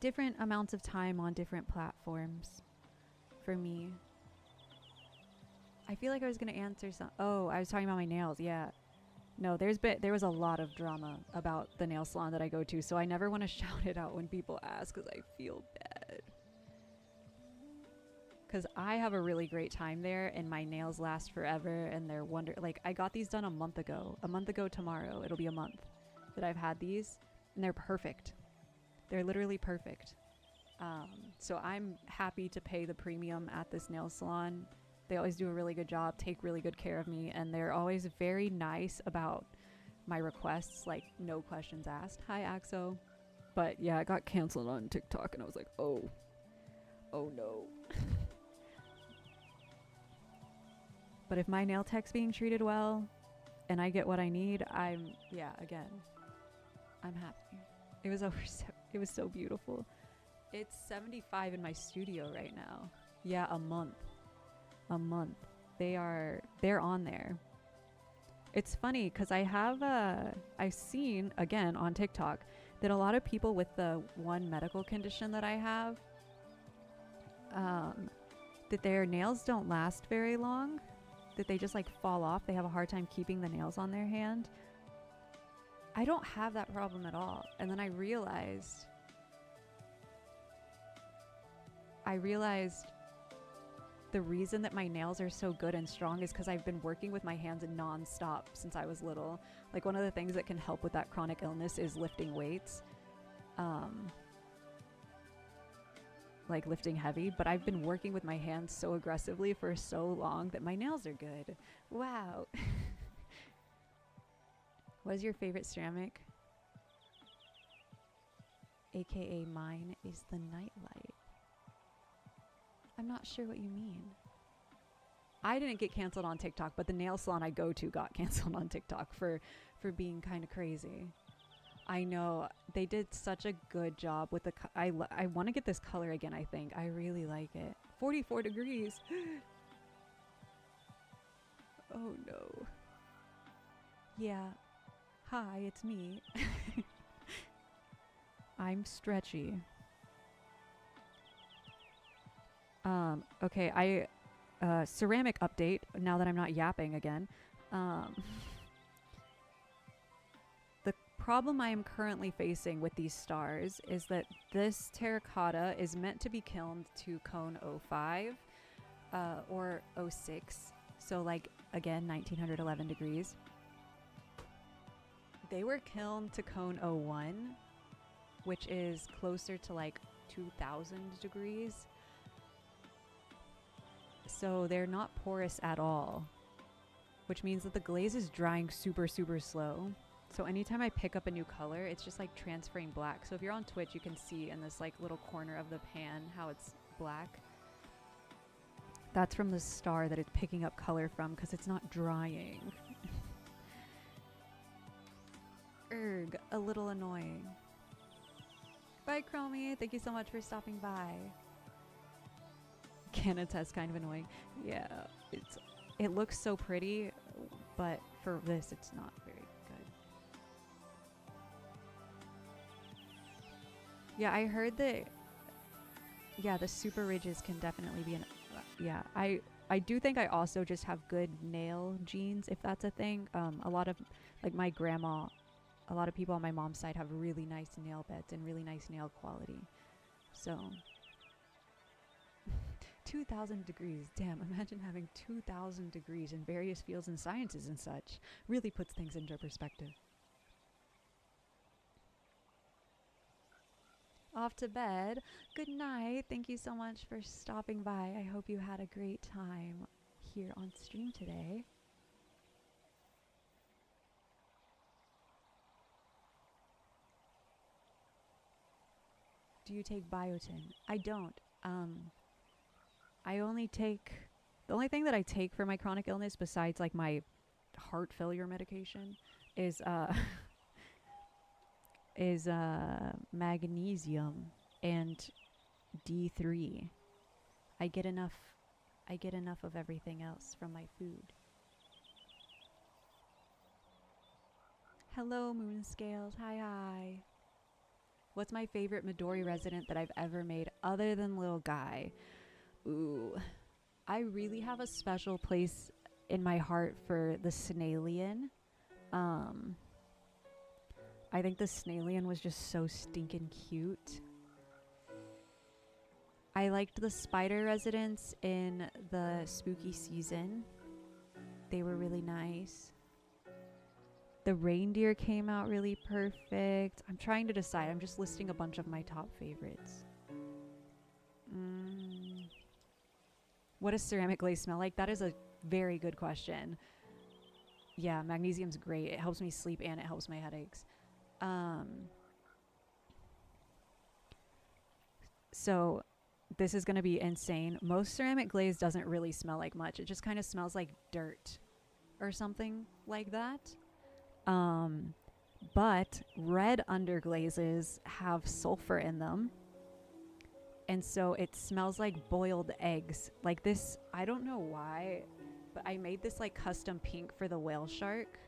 different amounts of time on different platforms for me. I feel like I was going to answer some. Oh, I was talking about my nails. Yeah. No, there was a lot of drama about the nail salon that I go to, so I never want to shout it out when people ask because I feel bad. Because I have a really great time there, and my nails last forever, and they're like, I got these done a month ago. A month ago tomorrow. It'll be a month that I've had these, and they're perfect. They're literally perfect. So I'm happy to pay the premium at this nail salon. They always do a really good job, take really good care of me, and they're always very nice about my requests, like no questions asked. Hi, Axo. But yeah, it got canceled on TikTok, and I was like, oh no. But if my nail tech's being treated well, and I get what I need, I'm happy. It was so beautiful. It's 75 in my studio right now. Yeah, a month. They're on there. It's funny because I've seen again on TikTok that a lot of people with the one medical condition that I have, that their nails don't last very long, that they just like fall off. They have a hard time keeping the nails on their hand. I don't have that problem at all. And then I realized the reason that my nails are so good and strong is because I've been working with my hands non-stop since I was little. Like one of the things that can help with that chronic illness is lifting weights. Like lifting heavy, but I've been working with my hands so aggressively for so long that my nails are good. Wow. What is your favorite ceramic? AKA mine is the nightlight. I'm not sure what you mean. I didn't get canceled on TikTok, but the nail salon I go to got canceled on TikTok for being kind of crazy. I know they did such a good job with the. I want to get this color again. I think I really like it. 44 degrees. Oh no. Yeah. Hi, it's me. I'm stretchy. Okay, ceramic update now that I'm not yapping again. The problem I am currently facing with these stars is that this terracotta is meant to be kilned to cone 05 or 06. So like, again, 1911 degrees. They were kilned to cone 01, which is closer to like 2000 degrees. So they're not porous at all, which means that the glaze is drying super, super slow. So anytime I pick up a new color, it's just like transferring black. So if you're on Twitch, you can see in this like little corner of the pan how it's black. That's from the star that it's picking up color from because it's not drying. Erg, a little annoying. Bye, Chromie. Thank you so much for stopping by. Can attest, kind of annoying. Yeah, it looks so pretty, but for this, it's not very good. Yeah, I heard that. Yeah, the super ridges can definitely be an. Yeah, I do think I also just have good nail genes, if that's a thing. A lot of like my grandma, a lot of people on my mom's side have really nice nail beds and really nice nail quality. So 2000 degrees. Damn, imagine having 2000 degrees in various fields and sciences and such. Really puts things into perspective. Off to bed. Good night. Thank you so much for stopping by. I hope you had a great time here on stream today. Do you take biotin? I don't. I only take, the only thing that I take for my chronic illness besides like my heart failure medication is magnesium and D3. I get enough of everything else from my food. Hello, Moon Scales. Hi. What's my favorite Midori resident that I've ever made other than Little Guy? Ooh, I really have a special place in my heart for the Snailian. I think the Snailian was just so stinking cute. I liked the spider residents in the spooky season. They were really nice. The reindeer came out really perfect. I'm trying to decide. I'm just listing a bunch of my top favorites. What does ceramic glaze smell like? That is a very good question. Yeah, magnesium's great. It helps me sleep and it helps my headaches. So this is going to be insane. Most ceramic glaze doesn't really smell like much. It just kind of smells like dirt or something like that. But red underglazes have sulfur in them. And so it smells like boiled eggs. Like this, I don't know why, but I made this like custom pink for the whale shark.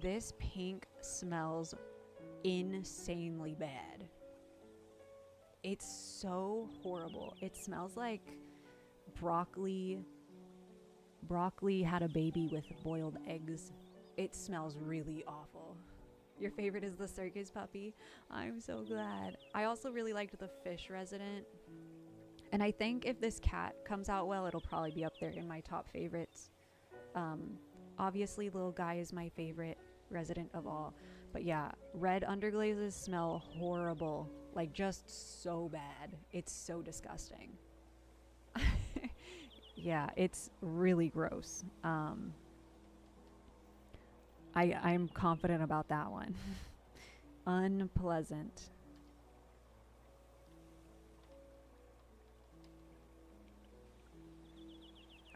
This pink smells insanely bad. It's so horrible. It smells like broccoli had a baby with boiled eggs. It smells really awful. Your favorite is the circus puppy? I'm so glad. I also really liked the fish resident. And I think if this cat comes out well, it'll probably be up there in my top favorites. Obviously, Little Guy is my favorite resident of all. But yeah, red underglazes smell horrible. Like, just so bad. It's so disgusting. Yeah, it's really gross. I'm confident about that one. Unpleasant.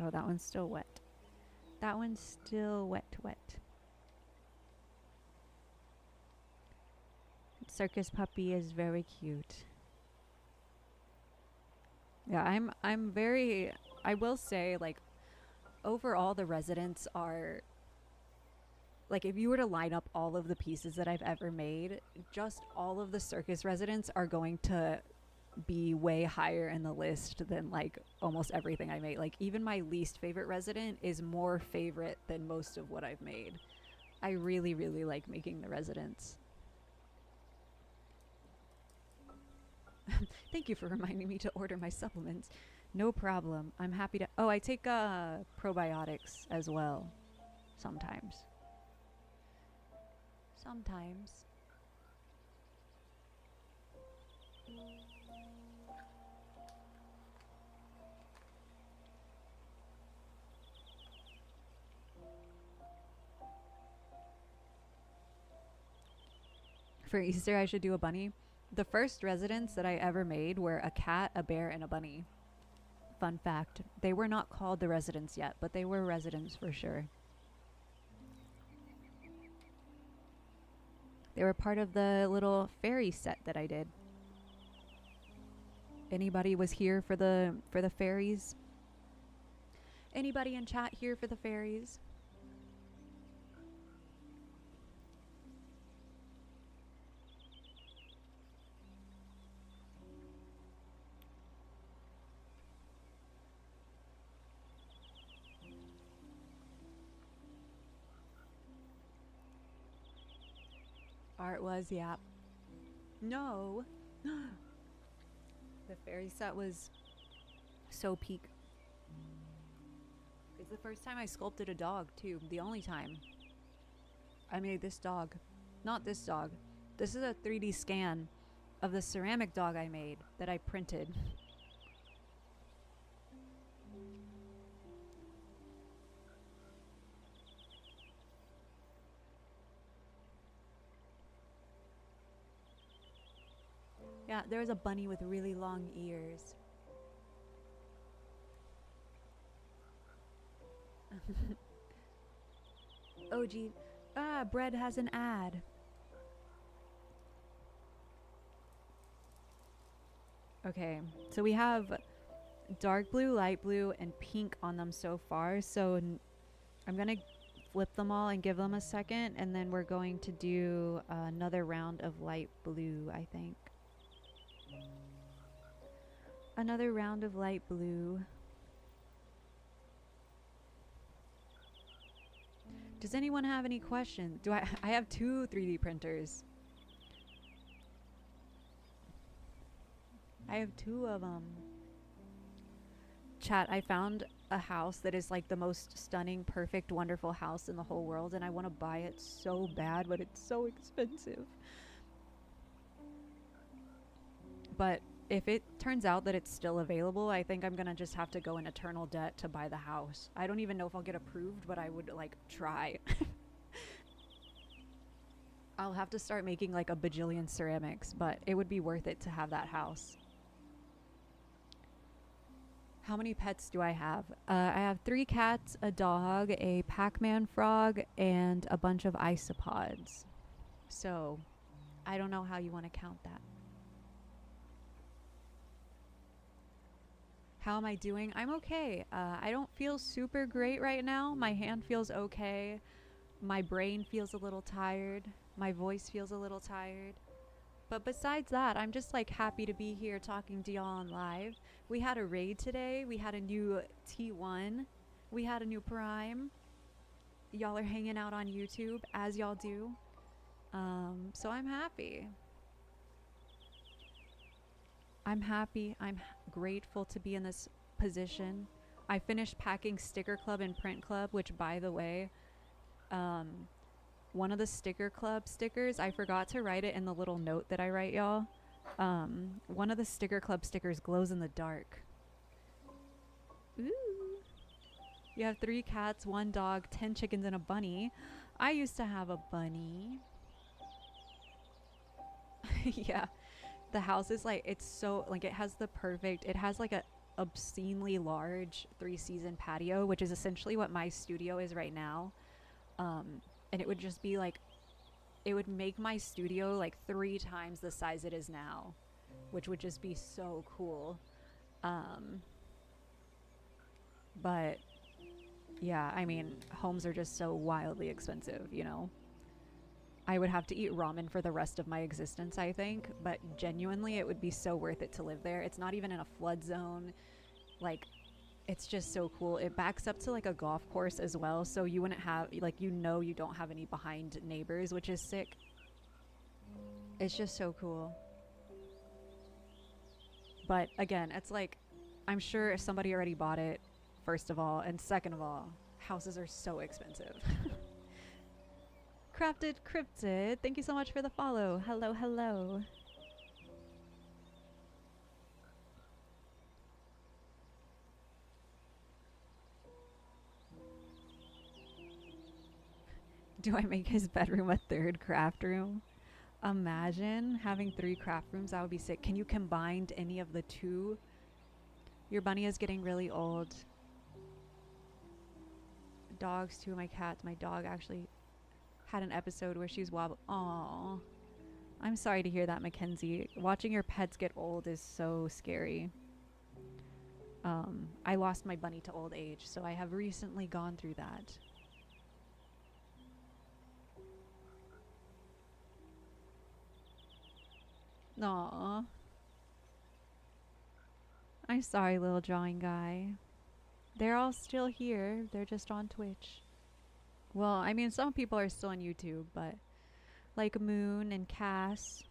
Oh, that one's still wet. That one's still wet. circus puppy is very cute. Yeah, I'm very, I will say, like, overall the residents are, like, if you were to line up all of the pieces that I've ever made, just all of the circus residents are going to be way higher in the list than like almost everything I made. Like, even my least favorite resident is more favorite than most of what I've made. I really, really like making the residents. Thank you for reminding me to order my supplements. No problem. I'm happy to. Oh, I take probiotics as well. Sometimes. Sometimes. For Easter, I should do a bunny. The first residents that I ever made were a cat, a bear, and a bunny. Fun fact. They were not called the residents yet, but they were residents for sure. They were part of the little fairy set that I did. Anybody was here for the fairies? Anybody in chat here for the fairies? Art was, yeah. No. The fairy set was so peak. It's the first time I sculpted a dog, too. The only time. I made this dog. Not this dog. This is a 3D scan of the ceramic dog I made that I printed. Yeah, there was a bunny with really long ears. Oh gee. Ah, Bread has an ad. Okay, so we have dark blue, light blue, and pink on them so far. So I'm gonna flip them all and give them a second, and then we're going to do another round of light blue, I think. Another round of light blue. Does anyone have any questions? I have 2 3D printers. I have 2 of them. Chat, I found a house that is like the most stunning, perfect, wonderful house in the whole world, and I want to buy it so bad, but it's so expensive. But if it turns out that it's still available, I think I'm gonna just have to go in eternal debt to buy the house. I don't even know if I'll get approved, but I would like try. I'll have to start making like a bajillion ceramics, but it would be worth it to have that house. How many pets do I have? I have 3 cats, a dog, a Pac-Man frog, and a bunch of isopods. So, I don't know how you want to count that. How am I doing? I'm okay. I don't feel super great right now. My hand feels okay. My brain feels a little tired. My voice feels a little tired. But besides that, I'm just like happy to be here talking to y'all on live. We had a raid today. We had a new T1. We had a new Prime. Y'all are hanging out on YouTube, as y'all do. So I'm happy. I'm happy. I'm grateful to be in this position. I finished packing Sticker Club and Print Club, which, by the way, one of the Sticker Club stickers, I forgot to write it in the little note that I write y'all. One of the Sticker Club stickers glows in the dark. Ooh. You have 3 cats, 1 dog, 10 chickens, and a bunny. I used to have a bunny. Yeah. The house is like, it's so, like, it has the perfect, it has like a obscenely large 3-season patio, which is essentially what my studio is right now. And it would just be like it would make my studio like 3 times the size it is now, which would just be so cool. But yeah, I mean, homes are just so wildly expensive, you know? I would have to eat ramen for the rest of my existence, I think, but genuinely it would be so worth it to live there. It's not even in a flood zone. Like, it's just so cool. It backs up to like a golf course as well, so you wouldn't have, like, you know, you don't have any behind neighbors, which is sick. It's just so cool. But again, it's like, I'm sure somebody already bought it, first of all, and second of all, houses are so expensive. Crafted Cryptid, thank you so much for the follow. Hello, hello. Do I make his bedroom a 3rd craft room? Imagine having 3 craft rooms. That would be sick. Can you combine any of the 2? Your bunny is getting really old. Dogs too, my cats. My dog actually had an episode where she's wobbling. Aww. I'm sorry to hear that, Mackenzie. Watching your pets get old is so scary. I lost my bunny to old age, so I have recently gone through that. Aww. I'm sorry, little drawing guy. They're all still here. They're just on Twitch. Well, I mean, some people are still on YouTube, but like Moon and Cass,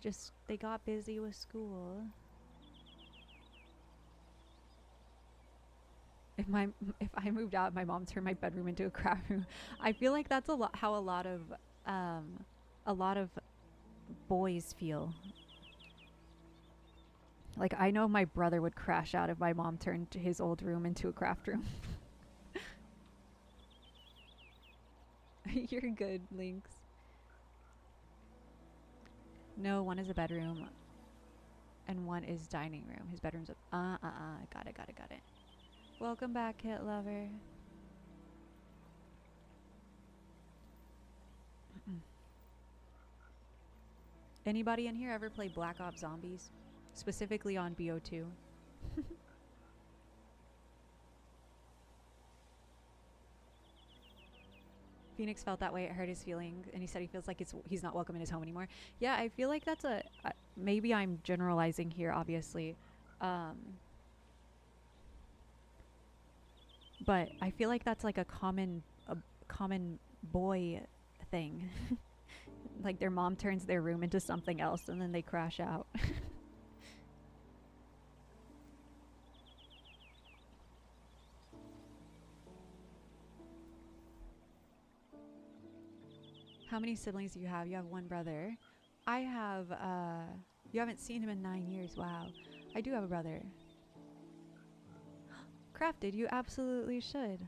just they got busy with school. If I moved out, my mom turned my bedroom into a craft room. I feel like that's how a lot of boys feel. Like, I know my brother would crash out if my mom turned his old room into a craft room. You're good, Lynx. No, one is a bedroom and one is dining room. His bedroom's got it. Welcome back, Kit Lover. Anybody in here ever play Black Ops Zombies? Specifically on BO2. Phoenix felt that way. It hurt his feelings, and he said he feels like he's not welcome in his home anymore. Yeah, I feel like that's maybe I'm generalizing here, obviously, but I feel like that's like a common boy thing. Like their mom turns their room into something else, and then they crash out. How many siblings do you have? You have one brother. I have, you haven't seen him in 9 years. Wow. I do have a brother. Crafted, you absolutely should.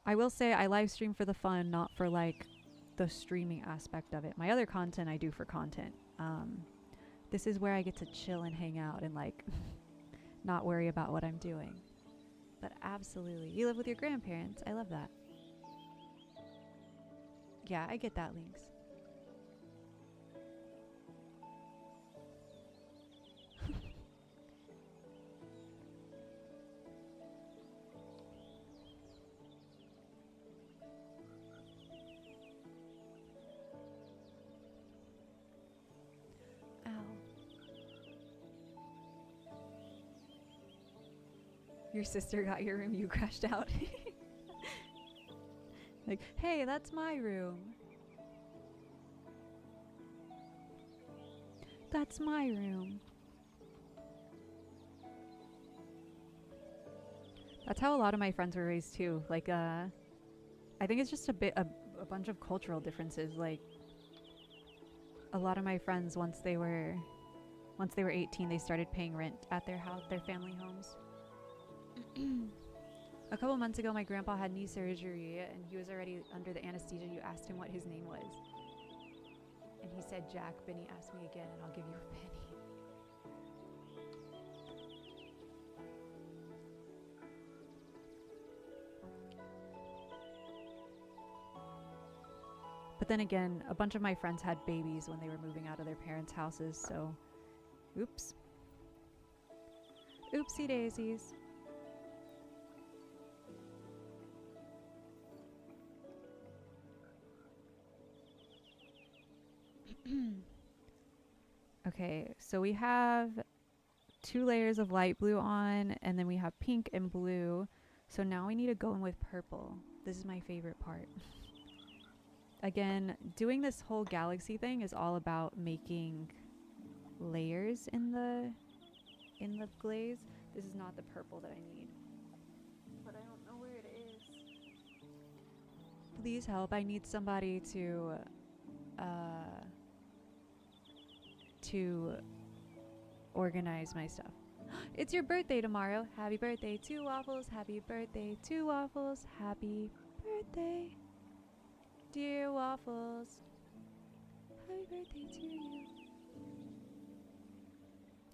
I will say I live stream for the fun, not for like the streaming aspect of it. My other content I do for content. This is where I get to chill and hang out and like not worry about what I'm doing. But absolutely. You live with your grandparents. I love that. Yeah, I get that, Lynx. Ow. Your sister got your room, you crashed out. Like, hey, that's my room. That's my room. That's how a lot of my friends were raised too. Like, I think it's just a bunch of cultural differences. Like, a lot of my friends, once they were 18, they started paying rent at their family homes. A couple months ago, my grandpa had knee surgery, and he was already under the anesthesia. You asked him what his name was. And he said, Jack. Benny asked me again, and I'll give you a penny. But then again, a bunch of my friends had babies when they were moving out of their parents' houses, so oops. Oopsie daisies. Okay, so we have 2 layers of light blue on, and then we have pink and blue. So now we need to go in with purple. This is my favorite part. Again, doing this whole galaxy thing is all about making layers in the glaze. This is not the purple that I need, but I don't know where it is. Please help. I need somebody to organize my stuff. It's your birthday tomorrow. Happy birthday to Waffles. Happy birthday to Waffles. Happy birthday, dear Waffles. Happy birthday to you.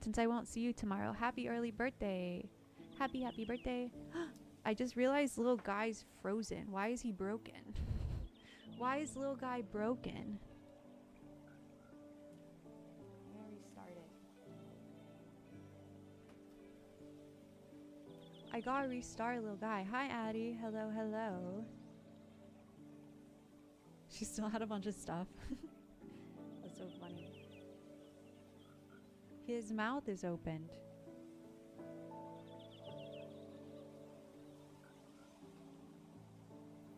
Since I won't see you tomorrow, happy early birthday. Happy birthday. I just realized little guy's frozen. Why is he broken? Why is little guy broken? I gotta restart, little guy. Hi, Addie. Hello, hello. She still had a bunch of stuff. That's so funny. His mouth is opened.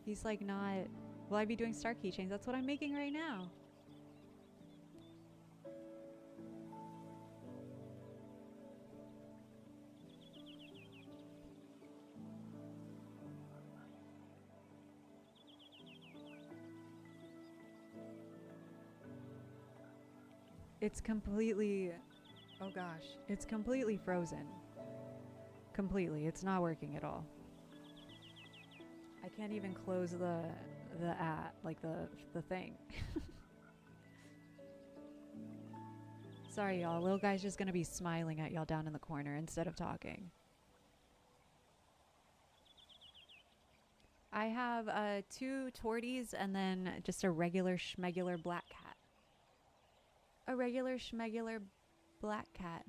He's like not... Will I be doing star keychains? That's what I'm making right now. It's completely... Oh gosh. It's completely frozen. Completely. It's not working at all. I can't even close the thing. Sorry, y'all. Little guy's just gonna be smiling at y'all down in the corner instead of talking. I have 2 torties and then just a regular schmegular black cat. A regular schmegular black cat.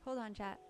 Hold on, chat.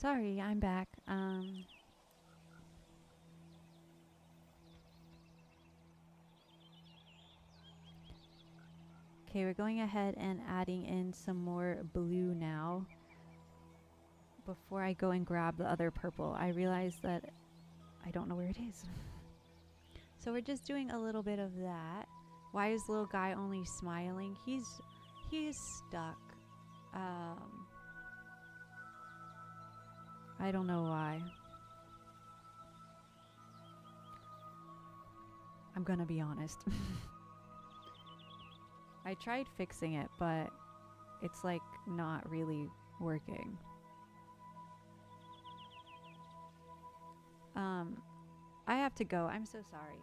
Sorry, I'm back. Okay, we're going ahead and adding in some more blue now. Before I go and grab the other purple, I realized that I don't know where it is. So we're just doing a little bit of that. Why is little guy only smiling? He's stuck. I don't know why. I'm gonna be honest. I tried fixing it, but it's like not really working. I have to go. I'm so sorry.